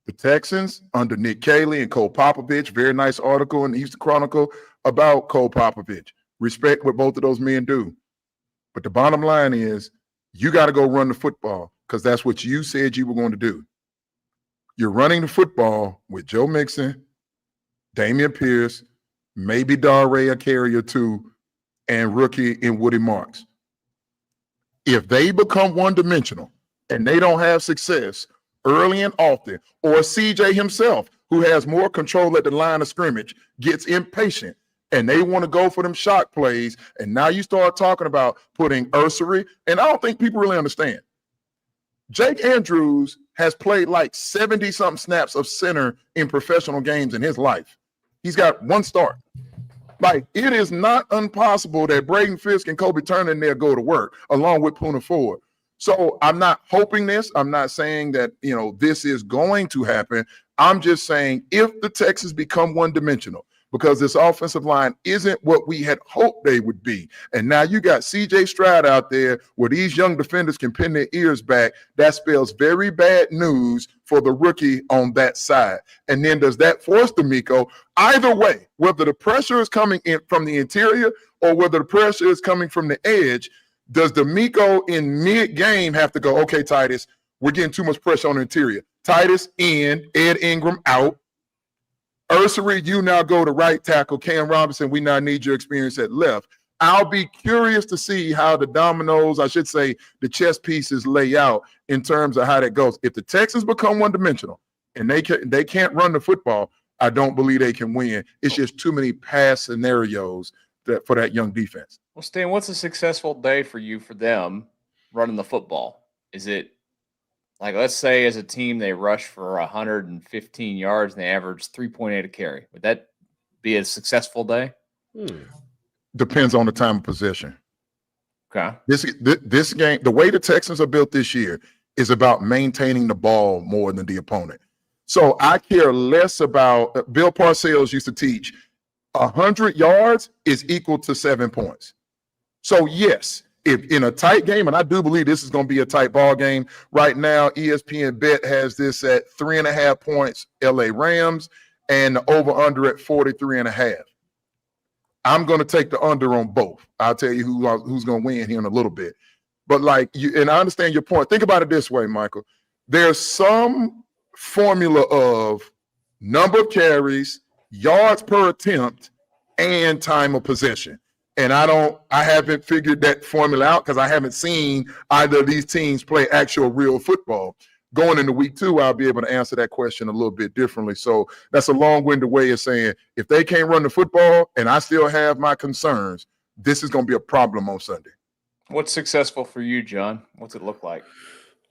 The Texans, under Nick Caley and Cole Popovich, very nice article in the Houston Chronicle about Cole Popovich. Respect what both of those men do. But the bottom line is, you got to go run the football because that's what you said you were going to do. You're running the football with Joe Mixon, Dameon Pierce, maybe Darray a carry or two, and rookie in Woody Marks. If they become one-dimensional and they don't have success early and often, or CJ himself, who has more control at the line of scrimmage, gets impatient and they want to go for them shock plays, and now you start talking about putting Ursery, and I don't think people really understand. Jake Andrews has played like 70-something snaps of center in professional games in his life. He's got one start. Like, it is not impossible that Braden Fisk and Kobe Turner in there go to work, along with Poona Ford. So I'm not hoping this. I'm not saying that, this is going to happen. I'm just saying if the Texans become one-dimensional, because this offensive line isn't what we had hoped they would be. And now you got C.J. Stroud out there where these young defenders can pin their ears back. That spells very bad news for the rookie on that side. And then does that force D'Amico? Either way, whether the pressure is coming in from the interior or whether the pressure is coming from the edge, does D'Amico in mid-game have to go, okay, Titus, we're getting too much pressure on the interior. Titus in, Ed Ingram out. Ursery, you now go to right tackle. Cam Robinson, we now need your experience at left. I'll be curious to see how the dominoes, the chess pieces lay out in terms of how that goes. If the Texans become one-dimensional and they can't run the football, I don't believe they can win. It's just too many pass scenarios for that young defense. Well, Stan, what's a successful day for you for them running the football? Is it, like, let's say as a team they rush for 115 yards and they average 3.8 a carry. Would that be a successful day? Depends on the time of possession. Okay. This game, the way the Texans are built this year is about maintaining the ball more than the opponent. So I care less about, Bill Parcells used to teach, 100 yards is equal to 7 points. So yes, if in a tight game, and I do believe this is going to be a tight ball game right now, ESPN Bet has this at 3.5 points, LA Rams, and the over-under at 43.5. I'm going to take the under on both. I'll tell you who's going to win here in a little bit. But like you, and I understand your point. Think about it this way, Michael. There's some formula of number of carries, yards per attempt, and time of possession. And I haven't figured that formula out because I haven't seen either of these teams play actual real football. Going into week 2, I'll be able to answer that question a little bit differently. So that's a long-winded way of saying if they can't run the football and I still have my concerns, this is going to be a problem on Sunday. What's successful for you, John? What's it look like?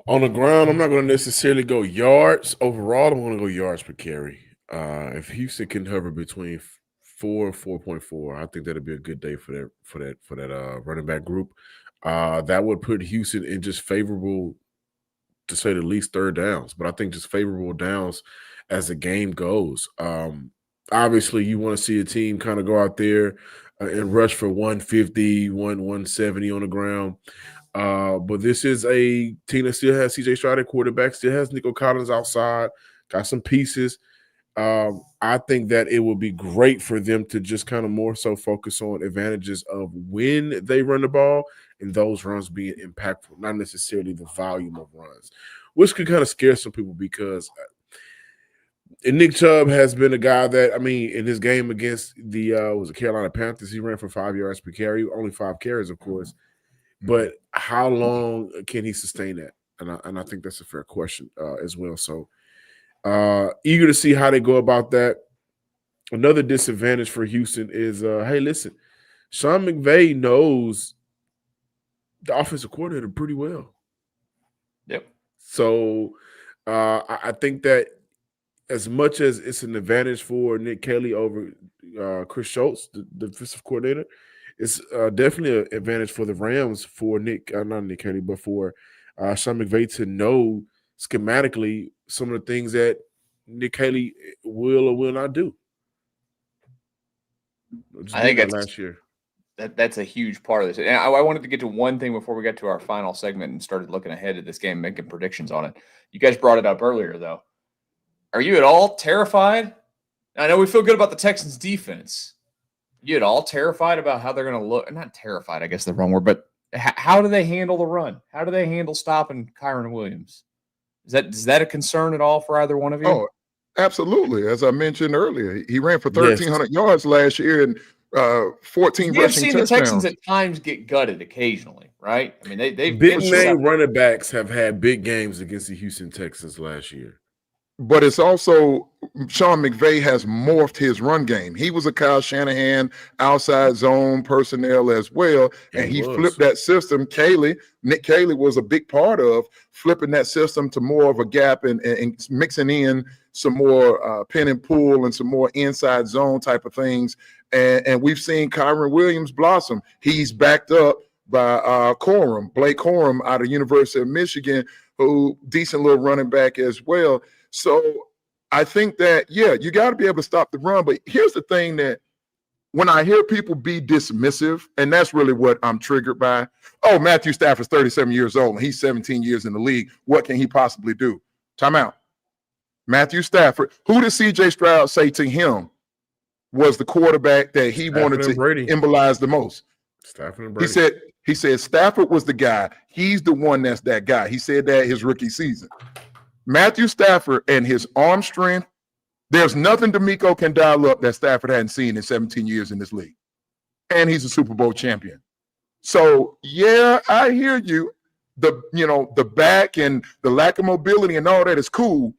On the ground, I'm not going to necessarily go yards. Overall, I'm going to go yards per carry. If Houston can hover between 4 and 4.4, I think that'd be a good day for that running back group. That would put Houston in just favorable, to say the least, third downs. But I think just favorable downs as the game goes. Obviously, you want to see a team kind of go out there and rush for 150, 170 on the ground. But this is a team that still has C.J. Stroud at quarterback, still has Nico Collins outside, got some pieces. I think that it will be great for them to just kind of more so focus on advantages of when they run the ball and those runs being impactful, not necessarily the volume of runs, which could kind of scare some people because Nick Chubb has been a guy that, I mean, in his game against the Carolina Panthers, he ran for 5 yards per carry, only 5 carries, of course. But how long can he sustain that? And I think that's a fair question as well. So eager to see how they go about that. Another disadvantage for Houston is, hey, listen, Sean McVay knows the offensive coordinator pretty well. Yep. So I think that as much as it's an advantage for Nick Caley over Chris Schultz, the defensive coordinator, it's definitely an advantage for the Rams for not Nick Caley, but for Sean McVay to know schematically some of the things that Nick Caley will or will not do. I think that's last year. That's a huge part of this. And I wanted to get to one thing before we got to our final segment and started looking ahead at this game, making predictions on it. You guys brought it up earlier, though. Are you at all terrified? I know we feel good about the Texans' defense. Are you at all terrified about how they're going to look? Not terrified, I guess the wrong word, but how do they handle the run? How do they handle stopping Kyren Williams? Is that a concern at all for either one of you? Oh, absolutely. As I mentioned earlier, he ran for 1,300 yards last year and 14 You've rushing seen touchdowns. the Texans at times get gutted occasionally, right? I mean, they've big name running backs have had big games against the Houston Texans last year. But it's also Sean McVay has morphed his run game. He was a Kyle Shanahan outside zone personnel as well, and he flipped that system. Nick Caley was a big part of flipping that system to more of a gap and mixing in some more pin and pull and some more inside zone type of things. And we've seen Kyren Williams blossom. He's backed up by Blake Corum out of University of Michigan, who decent little running back as well. So I think that, yeah, you got to be able to stop the run. But here's the thing that when I hear people be dismissive, and that's really what I'm triggered by. Oh, Matthew Stafford's 37 years old, and he's 17 years in the league. What can he possibly do? Time out. Matthew Stafford, who did C.J. Stroud say to him was the quarterback that he wanted to embolize the most? Stafford and Brady. He said Stafford was the guy. He's the one that's that guy. He said that his rookie season. Matthew Stafford and his arm strength, there's nothing D'Amico can dial up that Stafford hadn't seen in 17 years in this league. And he's a Super Bowl champion. So, yeah, I hear you. The back and the lack of mobility and all that is cool.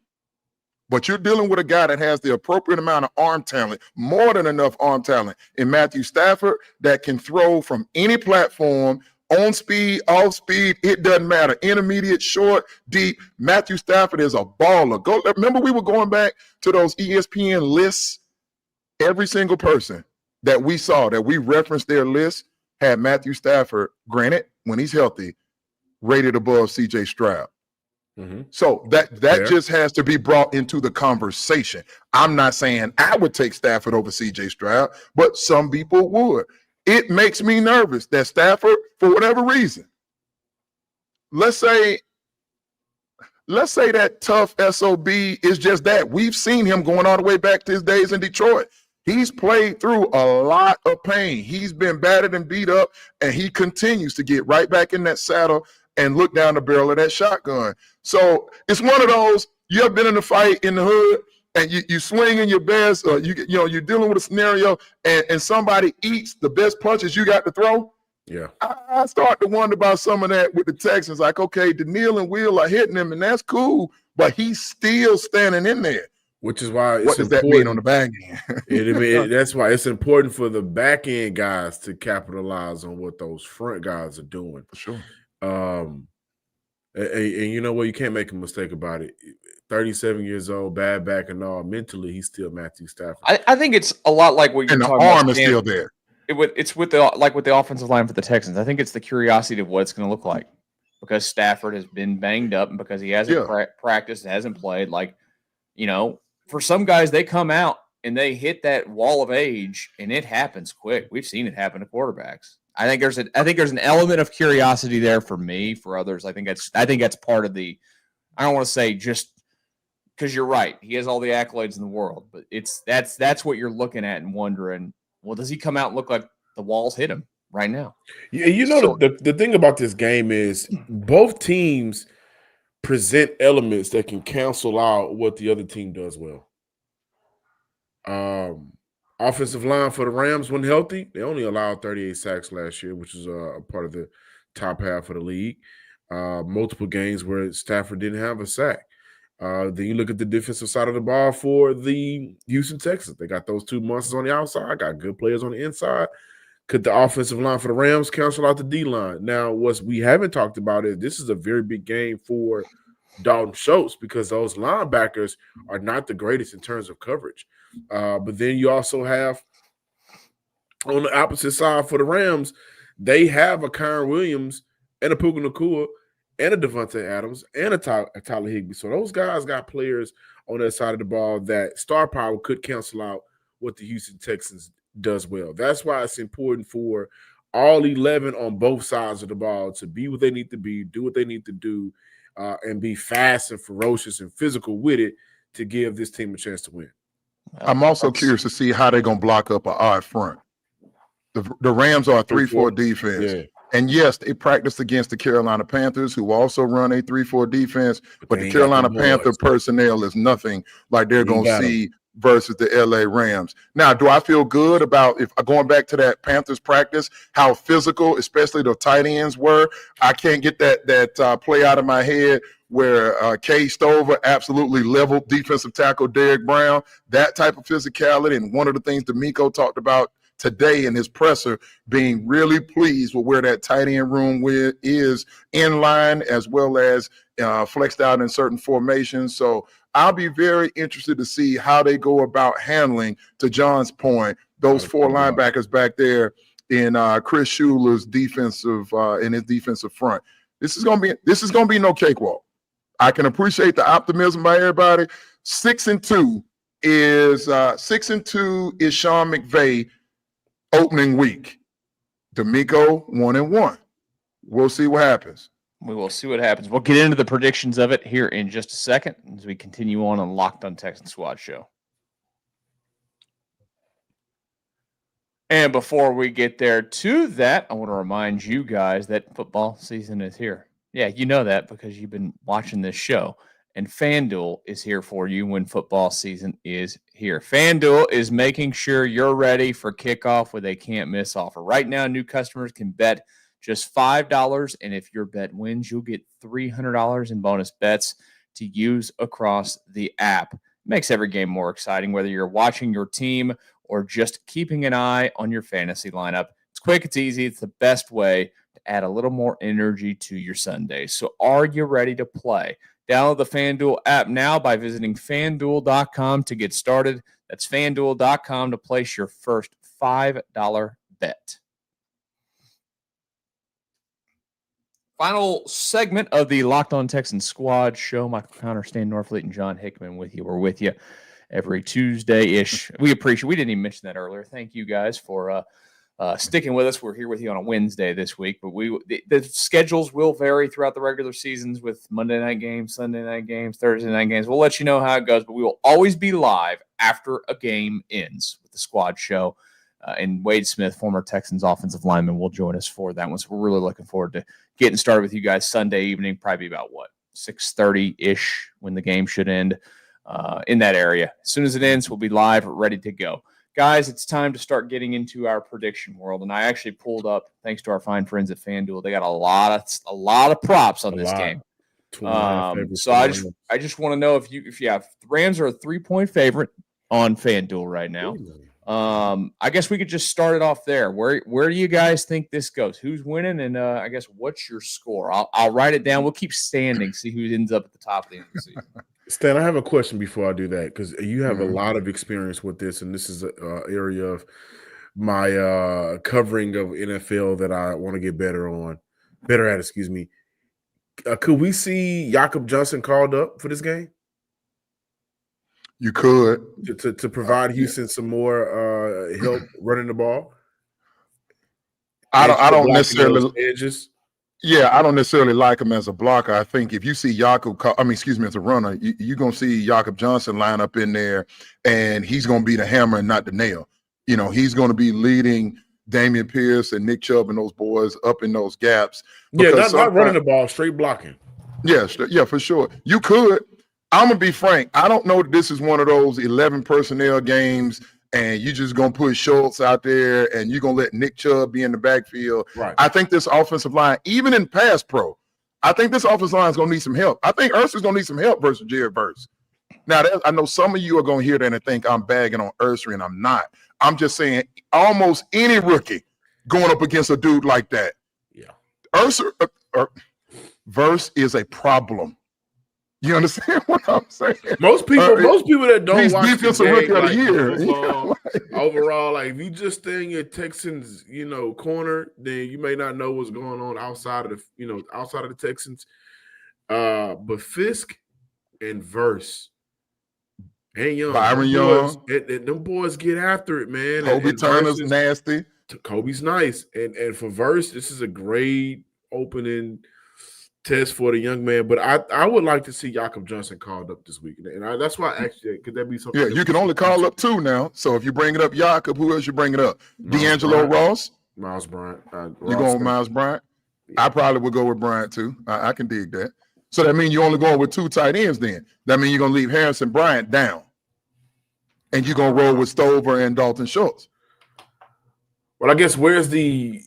But you're dealing with a guy that has the appropriate amount of arm talent, more than enough arm talent in Matthew Stafford that can throw from any platform, on speed, off speed, it doesn't matter. Intermediate, short, deep. Matthew Stafford is a baller. Remember we were going back to those ESPN lists? Every single person that we saw, that we referenced their list, had Matthew Stafford, granted, when he's healthy, rated above C.J. Stroud. Mm-hmm. So that just has to be brought into the conversation. I'm not saying I would take Stafford over C.J. Stroud, but some people would. it makes me nervous that Stafford, for whatever reason, let's say that tough SOB is just that. We've seen him going all the way back to his days in Detroit. He's played through a lot of pain. He's been battered and beat up, and he continues to get right back in that saddle and look down the barrel of that shotgun. So it's one of those, you have been in a fight in the hood, and you swing in your best, you're dealing with a scenario, and somebody eats the best punches you got to throw. Yeah. I start to wonder about some of that with the Texans. Like, okay, Daniil and Will are hitting him, and that's cool, but he's still standing in there. Which is why it's what does that mean on the back end? That's why it's important for the back end guys to capitalize on what those front guys are doing. For sure. And you know what? You can't make a mistake about it. 37 years old, bad back and all. Mentally, he's still Matthew Stafford. I think it's a lot like what you're and talking the about. arm is still there. It's with the offensive line for the Texans. I think it's the curiosity of what it's going to look like because Stafford has been banged up and because he hasn't practiced, hasn't played. Like, for some guys, they come out and they hit that wall of age, and it happens quick. We've seen it happen to quarterbacks. I think there's an element of curiosity there for me. For others, I think that's part of the. I don't want to say just because you're right. He has all the accolades in the world, but that's what you're looking at and wondering. Well, does he come out and look like the walls hit him right now? Yeah, the thing about this game is both teams present elements that can cancel out what the other team does well. Offensive line for the Rams, when healthy, they only allowed 38 sacks last year, which is a part of the top half of the league. Multiple games where Stafford didn't have a sack. Then you look at the defensive side of the ball for the Houston Texans. They got those two monsters on the outside, got good players on the inside. Could the offensive line for the Rams cancel out the D-line? Now, what we haven't talked about is this is a very big game for Dalton Schultz because those linebackers are not the greatest in terms of coverage. But then you also have on the opposite side for the Rams, they have a Kyron Williams and a Puka Nacua and a Devontae Adams and a Tyler Higbee. So those guys got players on that side of the ball that star power could cancel out what the Houston Texans does well. That's why it's important for all 11 on both sides of the ball to be what they need to be, do what they need to do, and be fast and ferocious and physical with it to give this team a chance to win. I'm also curious to see how they're going to block up an odd front. The Rams are a 3-4 defense. Yeah. And yes, they practiced against the Carolina Panthers, who also run a 3-4 defense, but the Carolina Panther personnel is nothing like they're going to see versus the LA Rams. Now, do I feel good about if going back to that Panthers practice, how physical, especially the tight ends were? I can't get that play out of my head where Kay Stover absolutely leveled defensive tackle Derek Brown, that type of physicality. And one of the things D'Amico talked about today in his presser, being really pleased with where that tight end room is in line as well as flexed out in certain formations. So I'll be very interested to see how they go about handling, to John's point, those four linebackers back there in Chris Schuler's defensive in his defensive front. This is gonna be no cakewalk. I can appreciate the optimism by everybody. 6-2 is Sean McVay opening week. D'Amico 1-1. We'll see what happens. We will see what happens. We'll get into the predictions of it here in just a second as we continue on Locked on Texans Squad Show. And before we get there to that, I want to remind you guys that football season is here. Yeah, you know that because you've been watching this show. And FanDuel is here for you when football season is here. FanDuel is making sure you're ready for kickoff with a can't-miss offer. Right now, new customers can bet just $5, and if your bet wins, you'll get $300 in bonus bets to use across the app. It makes every game more exciting, whether you're watching your team or just keeping an eye on your fantasy lineup. It's quick, it's easy, it's the best way to add a little more energy to your Sunday. So are you ready to play? Download the FanDuel app now by visiting FanDuel.com to get started. That's FanDuel.com to place your first $5 bet. Final segment of the Locked on Texans Squad Show. Michael Connor, Stan Norfleet, and John Hickman with you. We're with you every Tuesday-ish. We appreciate. We didn't even mention that earlier. Thank you guys for sticking with us. We're here with you on a Wednesday this week, but the schedules will vary throughout the regular seasons with Monday night games, Sunday night games, Thursday night games. We'll let you know how it goes, but we will always be live after a game ends with the squad show. And Wade Smith, former Texans offensive lineman, will join us for that one. So we're really looking forward to getting started with you guys Sunday evening, probably about 6:30-ish when the game should end in that area. As soon as it ends, we'll be live, ready to go. Guys, it's time to start getting into our prediction world. And I actually pulled up, thanks to our fine friends at FanDuel, they got a lot of props on this game. So I just want to know if the Rams are a 3-point favorite on FanDuel right now. I guess we could just start it off there. Where do you guys think this goes? Who's winning? And I guess what's your score? I'll write it down. We'll keep standing, see who ends up at the top of the end of the season. Stan, I have a question before I do that because you have a lot of experience with this, and this is an area of my covering of NFL that I want to get better at. Excuse me. Could we see Jakob Johnson called up for this game? You could to provide Houston some more help running the ball. I don't necessarily edges. Yeah, I don't necessarily like him as a blocker. I think if you see as a runner, you're going to see Jakob Johnson line up in there, and he's going to be the hammer and not the nail. He's going to be leading Dameon Pierce and Nick Chubb and those boys up in those gaps. Yeah, not running the ball, straight blocking. Yeah, for sure. You could. I'm going to be frank. I don't know that this is one of those 11 personnel games and you're just going to put Schultz out there and you're going to let Nick Chubb be in the backfield. Right. I think this offensive line, even in pass pro, I think this offensive line is going to need some help. I think Ursa's going to need some help versus Jared Verse. Now, I know some of you are going to hear that and think I'm bagging on Ursa, and I'm not. I'm just saying almost any rookie going up against a dude like that. Yeah. Verse is a problem. You understand what I'm saying? Most people that don't watch defensive rookie of the year. Football, overall, if you just stay in your Texans, corner, then you may not know what's going on outside of the Texans. But Fisk and Verse and Young, Byron Young, them boys get after it, man. Kobe Turner's nasty. Kobe's nice, and for Verse, this is a great opening test for the young man, but I would like to see Jakob Johnson called up this week, and that's why I asked you. Could that be something? Yeah, you can only call up 2 now. So if you bring it up, Jakob, who else you bring it up? D'Angelo Ross, Miles Bryant. You going with Miles Bryant? Yeah. I probably would go with Bryant too. I can dig that. So that means you're only going with 2 tight ends. Then that means you're gonna leave Harrison Bryant down, and you're gonna roll with Stover and Dalton Schultz. Well, I guess where's the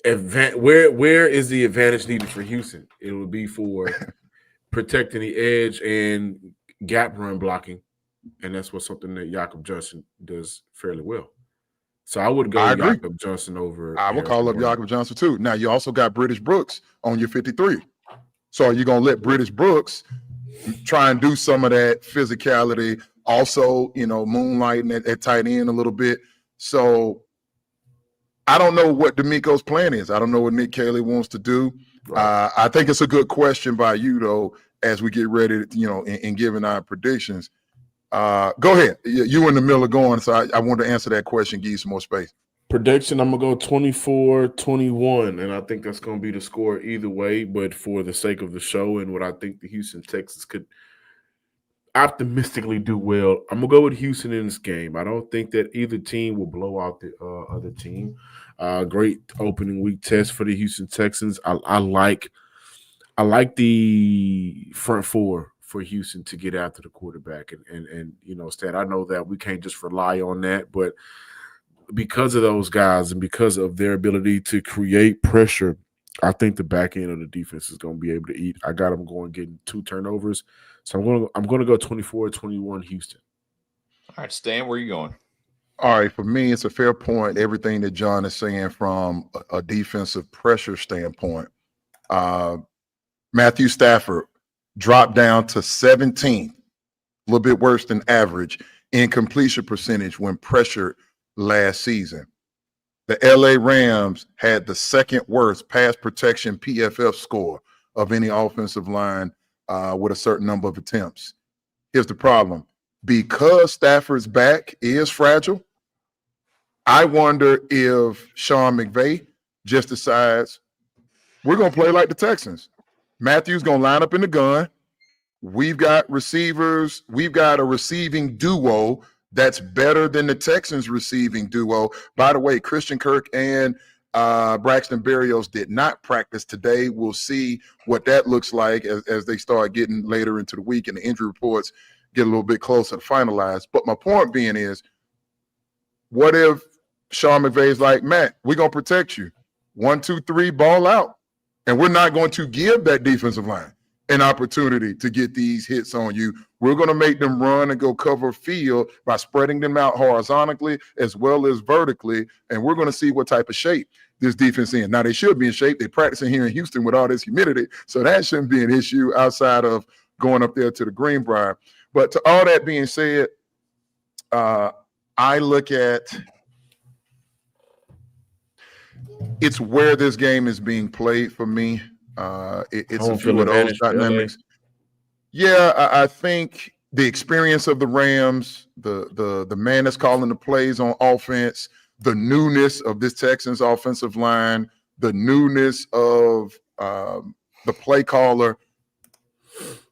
where is the advantage needed for Houston? It would be for protecting the edge and gap run blocking, and that's something that Jakob Johnson does fairly well. So I would go Jakob Johnson over. I would call up Jakob Johnson too. Now you also got British Brooks on your 53. So are you gonna let British Brooks try and do some of that physicality? Also, moonlighting at tight end a little bit. So I don't know what D'Amico's plan is. I don't know what Nick Caley wants to do. Right. I think it's a good question by you, though, as we get ready, in giving our predictions. Go ahead. You in the middle of going, so I want to answer that question, give you some more space. Prediction, I'm going to go 24-21, and I think that's going to be the score either way, but for the sake of the show and what I think the Houston Texans could optimistically do well, I'm going to go with Houston in this game. I don't think that either team will blow out the other team. Great opening week test for the Houston Texans. I like the front four for Houston to get after the quarterback. And Stan, I know that we can't just rely on that, but because of those guys and because of their ability to create pressure, I think the back end of the defense is going to be able to eat. I got them getting 2 turnovers. So I'm going to go 24-21 Houston. All right, Stan, where are you going? All right, for me, it's a fair point. Everything that John is saying from a defensive pressure standpoint. Matthew Stafford dropped down to 17th, a little bit worse than average in completion percentage when pressured last season. The LA Rams had the second worst pass protection PFF score of any offensive line with a certain number of attempts. Here's the problem. Because Stafford's back is fragile, I wonder if Sean McVay just decides we're going to play like the Texans. Matthew's going to line up in the gun. We've got receivers. We've got a receiving duo that's better than the Texans' receiving duo. By the way, Christian Kirk and Braxton Berrios did not practice today. We'll see what that looks like as they start getting later into the week and the injury reports get a little bit closer to finalized. But my point being is, what if Sean McVay's like, Matt, we're going to protect you. 1, 2, 3, ball out. And we're not going to give that defensive line an opportunity to get these hits on you. We're going to make them run and go cover field by spreading them out horizontally as well as vertically, and we're going to see what type of shape this defense is in. Now, they should be in shape. They're practicing here in Houston with all this humidity, so that shouldn't be an issue outside of going up there to the Greenbrier. But to all that being said, I look at it's where this game is being played for me. It's a few of those dynamics. Yeah, I think the experience of the Rams, the man that's calling the plays on offense, the newness of this Texans offensive line, the newness of the play caller.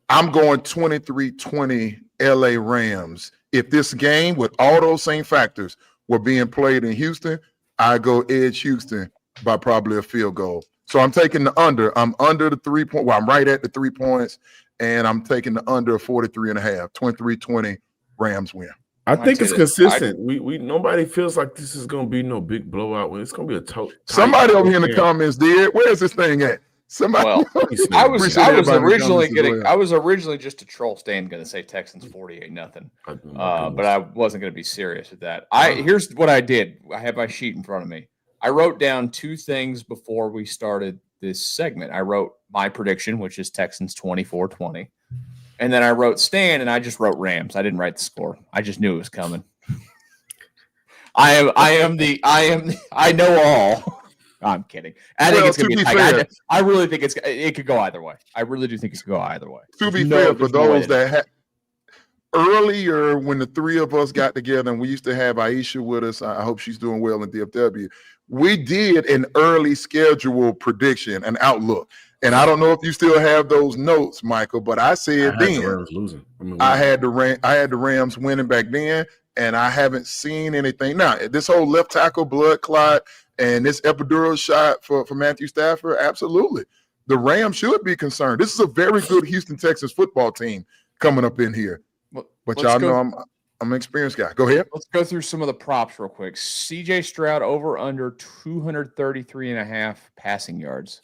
I'm going 23-20 LA Rams. If this game with all those same factors were being played in Houston, I go edge Houston by probably a field goal. So I'm taking the under. I'm under the 3 point. Well, I'm right at the 3 points, and I'm taking the under 43.5. 23-20 Rams win. I think it's consistent. We nobody feels like this is going to be no big blowout. It's going to be a total. Somebody over here in the comments did. Where's this thing at? Somebody. Well, I was originally just a troll Stan going to say Texans 48-0, but I wasn't going to be serious with that. Here's what I did. I have my sheet in front of me. I wrote down two things before we started this segment. I wrote my prediction, which is Texans 24-20. And then I wrote Stan, and I just wrote Rams. I didn't write the score. I just knew it was coming. I know all. I'm kidding. I think it's going to be tight. I really think it could go either way. I really do think it could go either way. To be fair, for those that earlier when the three of us got together and we used to have Aisha with us, I hope she's doing well in DFW. We did an early schedule prediction, an outlook. And I don't know if you still have those notes, Michael, but I said I had the Rams winning back then, and I haven't seen anything. Now, this whole left tackle blood clot and this epidural shot for Matthew Stafford, absolutely. The Rams should be concerned. This is a very good Houston Texans football team coming up in here. But y'all know I'm an experienced guy. Go ahead. Let's go through some of the props real quick. CJ Stroud over under 233.5 passing yards.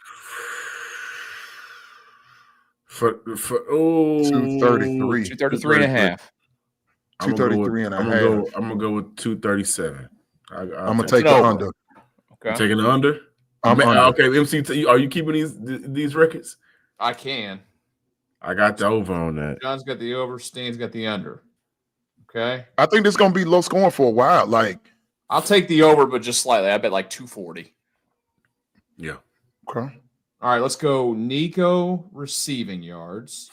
For 233. 233.5. 233.5. I'm gonna go with 237. I'm gonna take the under. Okay. Taking the under. I'm under. Okay, MC. Are you keeping these records? I can. I got the over on that. John's got the over. Stan's got the under. Okay. I think this is gonna be low scoring for a while. Like, I'll take the over, but just slightly. I bet like 240. Yeah. Okay. All right, let's go. Nico receiving yards.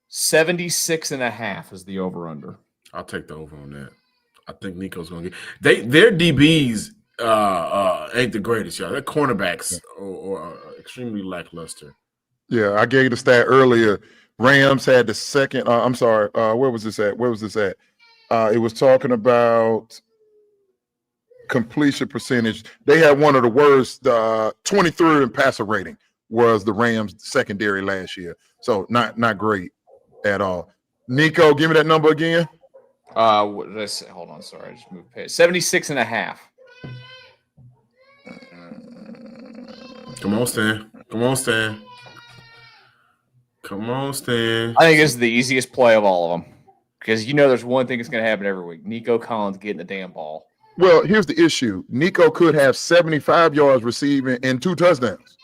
76.5 is the over-under. I'll take the over on that. I think Nico's going to get – their DBs ain't the greatest, y'all. Their cornerbacks are extremely lackluster. Yeah, I gave the stat earlier. Rams had the second where was this at? It was talking about – completion percentage. They had one of the worst 23rd in passer rating was the Rams secondary last year. So not great at all. Nico, give me that number again. What did I say? Hold on, sorry. I just moved page. 76.5. Come on, Stan. I think this is the easiest play of all of them. Because there's one thing that's going to happen every week. Nico Collins getting the damn ball. Well, here's the issue. Nico could have 75 yards receiving and 2 touchdowns.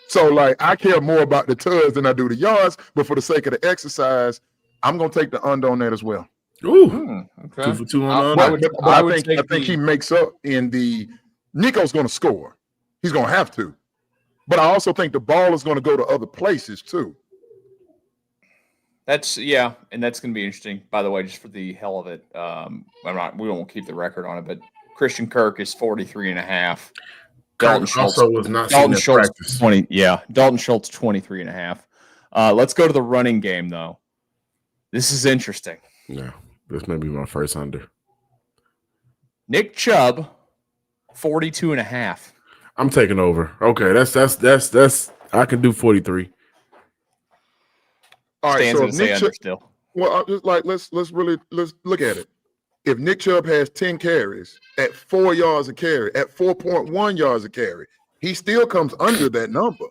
So, I care more about the tuds than I do the yards, but for the sake of the exercise, I'm going to take the under on that as well. Ooh. Okay. 2 for 2 on the under. I think he makes up in the – Nico's going to score. He's going to have to. But I also think the ball is going to go to other places too. And that's going to be interesting. By the way, just for the hell of it, we won't keep the record on it, but Christian Kirk is 43.5. Kirk also was not seen at Schultz practice. 20. Yeah, Dalton Schultz 23.5. Let's go to the running game though. This is interesting. Yeah, this may be my first under. Nick Chubb, 42.5. I'm taking over. Okay, that's. I can do 43. All right, Stan's so gonna say under still. well, just like let's look at it. If Nick Chubb has 10 carries at 4 yards a carry, at 4.1 yards a carry, he still comes under that number.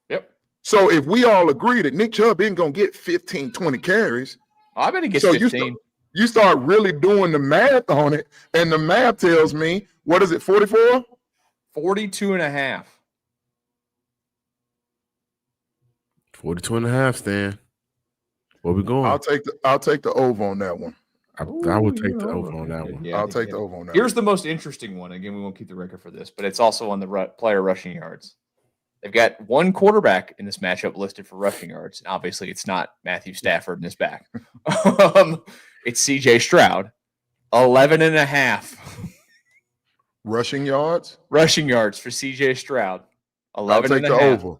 Yep. So if we all agree that Nick Chubb isn't going to get 15, 20 carries, I bet he gets 15. You start really doing the math on it, and the math tells me, what is it, 44? 42.5. 42.5, Stan. Where we going? I'll take the over on that one. I would take the over on that one. Yeah, I'll take the over on that. Here's the most interesting one. Again, we won't keep the record for this, but it's also on the player rushing yards. They've got one quarterback in this matchup listed for rushing yards. And obviously, it's not Matthew Stafford in his back. It's C.J. Stroud, 11.5 Rushing yards? Rushing yards for C.J. Stroud, 11.5. I'll take the over.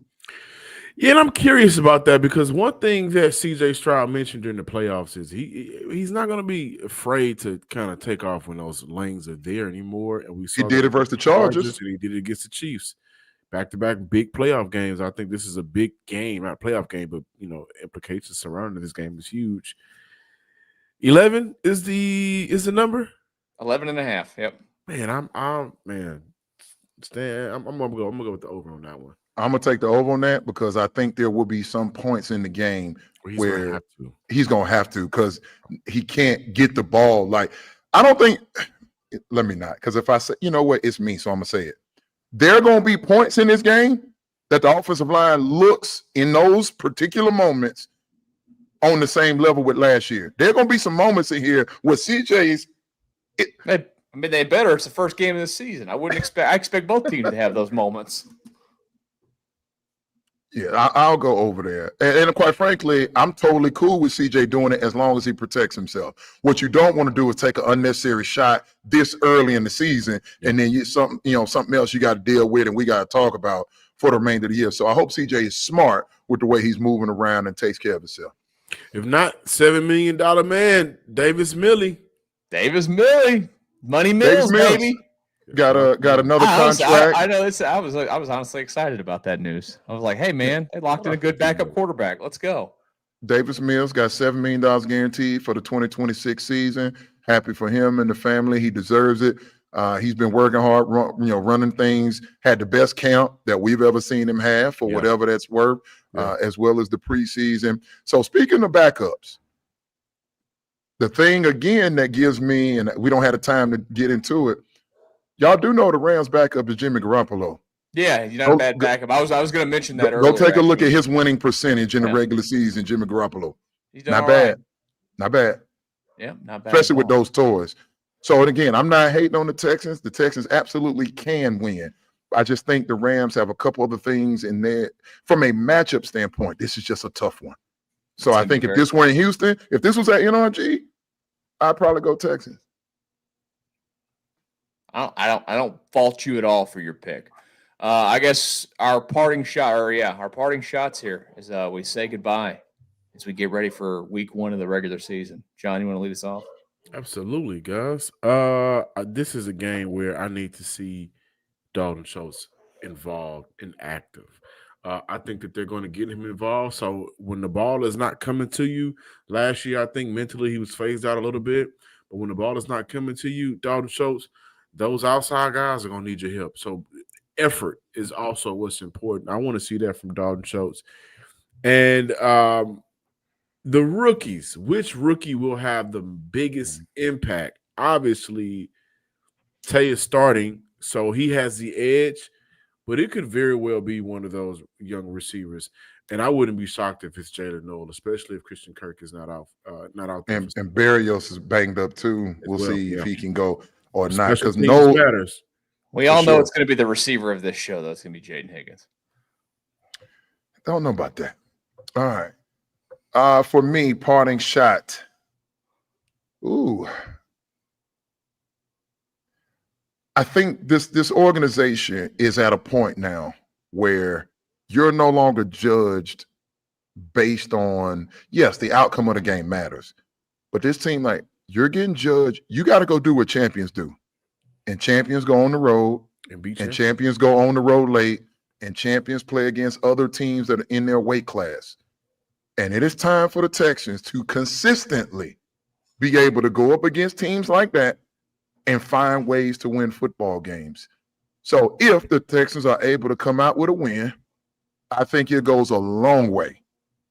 Yeah, and I'm curious about that because one thing that C.J. Stroud mentioned during the playoffs is he's not going to be afraid to kind of take off when those lanes are there anymore. And He did it versus the Chargers. And he did it against the Chiefs. Back-to-back big playoff games. I think this is a big game, not a playoff game, but implications surrounding this game is huge. 11 is the number. 11.5. Yep. Man, Stan, I'm gonna go with the over on that one. I'm gonna take the over on that because I think there will be some points in the game where he's gonna have to because he can't get the ball. Like I don't think. Let me not, because if I say, you know what, it's me, so I'm gonna say it. There are gonna be points in this game that the offensive line looks in those particular moments on the same level with last year. There are gonna be some moments in here where CJ's. They better. It's the first game of the season. I expect both teams to have those moments. Yeah, I'll go over there. And quite frankly, I'm totally cool with CJ doing it as long as he protects himself. What you don't want to do is take an unnecessary shot this early in the season, and then something else you got to deal with and we got to talk about for the remainder of the year. So I hope CJ is smart with the way he's moving around and takes care of himself. If not, $7 million man, Davis Millie. Money Mills, baby. Got another contract. I know this. I was honestly excited about that news. I was like, hey man, they locked in a good backup quarterback. Let's go. Davis Mills got $7 million guaranteed for the 2026 season. Happy for him and the family. He deserves it. He's been working hard, running things. Had the best camp that we've ever seen him have for whatever that's worth, as well as the preseason. So speaking of backups, the thing again that gives me, and we don't have the time to get into it. Y'all do know the Rams backup is Jimmy Garoppolo. Yeah, he's not a bad backup. I was going to mention that earlier. Go take a look at his winning percentage in the regular season, Jimmy Garoppolo. He's done not bad. Right. Not bad. Yeah, not bad. Especially with those toys. So, and again, I'm not hating on the Texans. The Texans absolutely can win. I just think the Rams have a couple other things in there. From a matchup standpoint, this is just a tough one. So I think if this were in Houston, if this was at NRG, I'd probably go Texans. I don't fault you at all for your pick. I guess our parting shots here is we say goodbye as we get ready for week 1 of the regular season. John, you want to lead us off? Absolutely, guys. This is a game where I need to see Dalton Schultz involved and active. I think that they're going to get him involved. So when the ball is not coming to you, last year I think mentally he was phased out a little bit. But when the ball is not coming to you, Dalton Schultz, those outside guys are going to need your help. So effort is also what's important. I want to see that from Dalton Schultz. And the rookies, which rookie will have the biggest impact? Obviously, Tay is starting, so he has the edge, but it could very well be one of those young receivers. And I wouldn't be shocked if it's Jalen Noel, especially if Christian Kirk is not out there. And Berrios is banged up too. We'll see if he can go or not, because matters. We all know it's going to be the receiver of this show, though. It's going to be Jaden Higgins. I don't know about that. All right. For me, parting shot. Ooh. I think this organization is at a point now where you're no longer judged based on, yes, the outcome of the game matters. But this team, like, you're getting judged. You got to go do what champions do. And champions go on the road, and champions go on the road late, and champions play against other teams that are in their weight class. And it is time for the Texans to consistently be able to go up against teams like that and find ways to win football games. So if the Texans are able to come out with a win, I think it goes a long way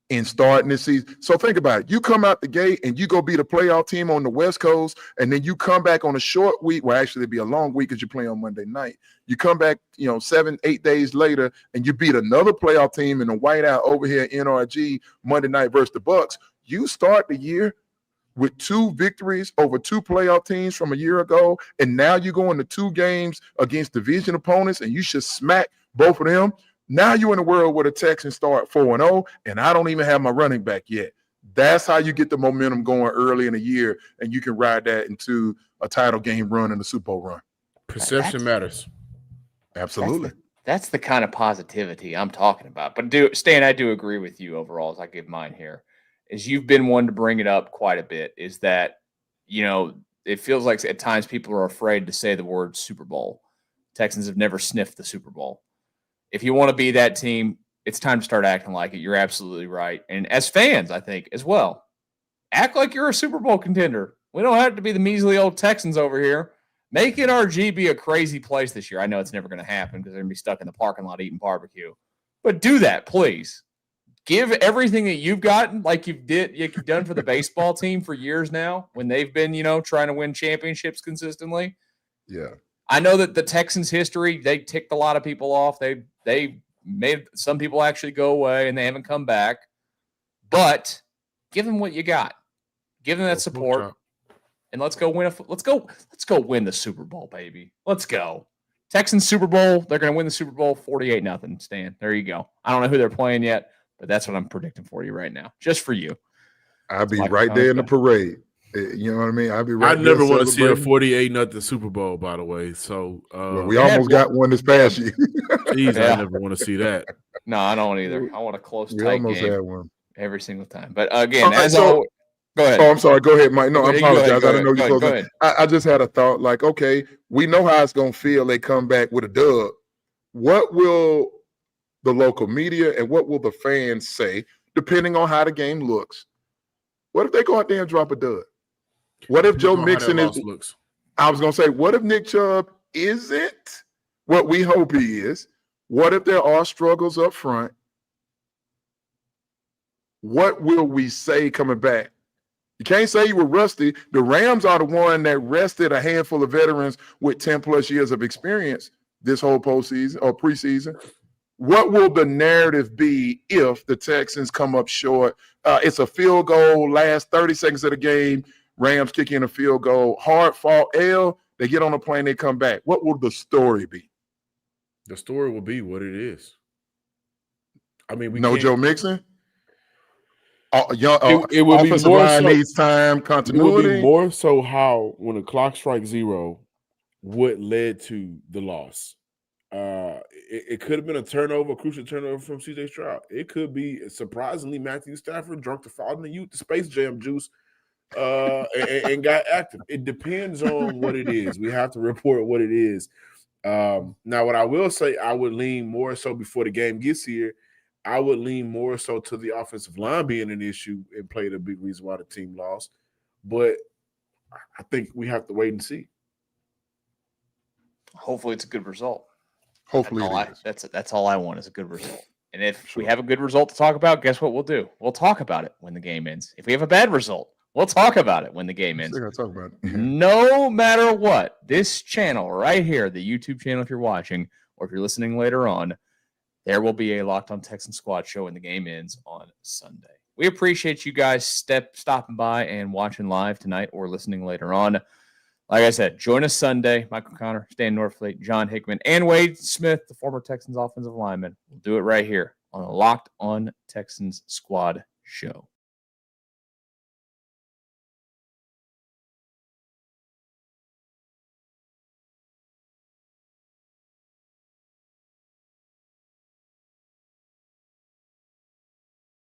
in starting this season. So think about it. You come out the gate and you go beat a playoff team on the West Coast, and then you come back on a short week. Well, actually, it'd be a long week because you play on Monday night. You come back, 7-8 days later, and you beat another playoff team in the whiteout over here in NRG Monday night versus the Bucks. You start the year with 2 victories over 2 playoff teams from a year ago, and now you go into 2 games against division opponents, and you should smack both of them. Now you're in a world where the Texans start 4-0, and I don't even have my running back yet. That's how you get the momentum going early in the year, and you can ride that into a title game run and a Super Bowl run. Perception matters. Absolutely. That's the kind of positivity I'm talking about. But Stan, I do agree with you overall as I give mine here. Is you've been one to bring it up quite a bit, is that, it feels like at times people are afraid to say the word Super Bowl. Texans have never sniffed the Super Bowl. If you want to be that team, it's time to start acting like it. You're absolutely right. And as fans, I think, as well, act like you're a Super Bowl contender. We don't have to be the measly old Texans over here. Make NRG be a crazy place this year. I know it's never going to happen because they're going to be stuck in the parking lot eating barbecue. But do that, please. Give everything that you've gotten, like you've done for the baseball team for years now, when they've been, trying to win championships consistently. Yeah. I know that the Texans' history, they ticked a lot of people off. They made some people actually go away, and they haven't come back. But give them what you got. Give them that support, and let's go win. Let's go win the Super Bowl, baby. Let's go. Texans Super Bowl. They're going to win the Super Bowl 48-0. Stan, there you go. I don't know who they're playing yet, but that's what I'm predicting for you right now, just for you. I'll be right there in the parade. You know what I mean? I'll be right there. I never want to see a 48-0 Super Bowl, by the way. So we almost got one this past year. Jeez, I never want to see that. No, I don't either. I want a close, we tight almost game had one every single time. But again, go ahead. Oh, I'm sorry. Go ahead, Mike. No, I apologize. I didn't know you were supposed to. I just had a thought like, okay, we know how it's going to feel. They come back with a dub. What will the local media and what will the fans say, depending on how the game looks? What if they go out there and drop a dud? What if Joe Mixon is? I was going to say, what if Nick Chubb isn't what we hope he is? What if there are struggles up front? What will we say coming back? You can't say you were rusty. The Rams are the one that rested a handful of veterans with 10-plus years of experience this whole postseason or preseason. What will the narrative be if the Texans come up short? It's a field goal, last 30 seconds of the game, Rams kick in a field goal, hard fought L, they get on a plane, they come back. What will the story be? The story will be what it is. I mean, Joe Mixon? It would be more line needs time, continuity. It would be more so how when the clock strikes 0, what led to the loss. It could have been a turnover, a crucial turnover from C.J. Stroud. It could be surprisingly Matthew Stafford drunk the fall in the youth, the Space Jam juice, and got active. It depends on what it is. We have to report what it is. Now, what I will say, I would lean more so before the game gets here. I would lean more so to the offensive line being an issue and played a big reason why the team lost. But I think we have to wait and see. Hopefully it's a good result. Hopefully that's all I want is a good result. And if we have a good result to talk about, guess what we'll do? We'll talk about it when the game ends. If we have a bad result, we'll talk about it when the game ends. Talk about it. No matter what, this channel right here, the YouTube channel if you're watching, or if you're listening later on, there will be a Locked On Texans Squad show when the game ends on Sunday. We appreciate you guys stopping by and watching live tonight or listening later on. Like I said, join us Sunday. Michael Connor, Stan Norfleet, John Hickman, and Wade Smith, the former Texans offensive lineman. We'll do it right here on the Locked On Texans Squad show.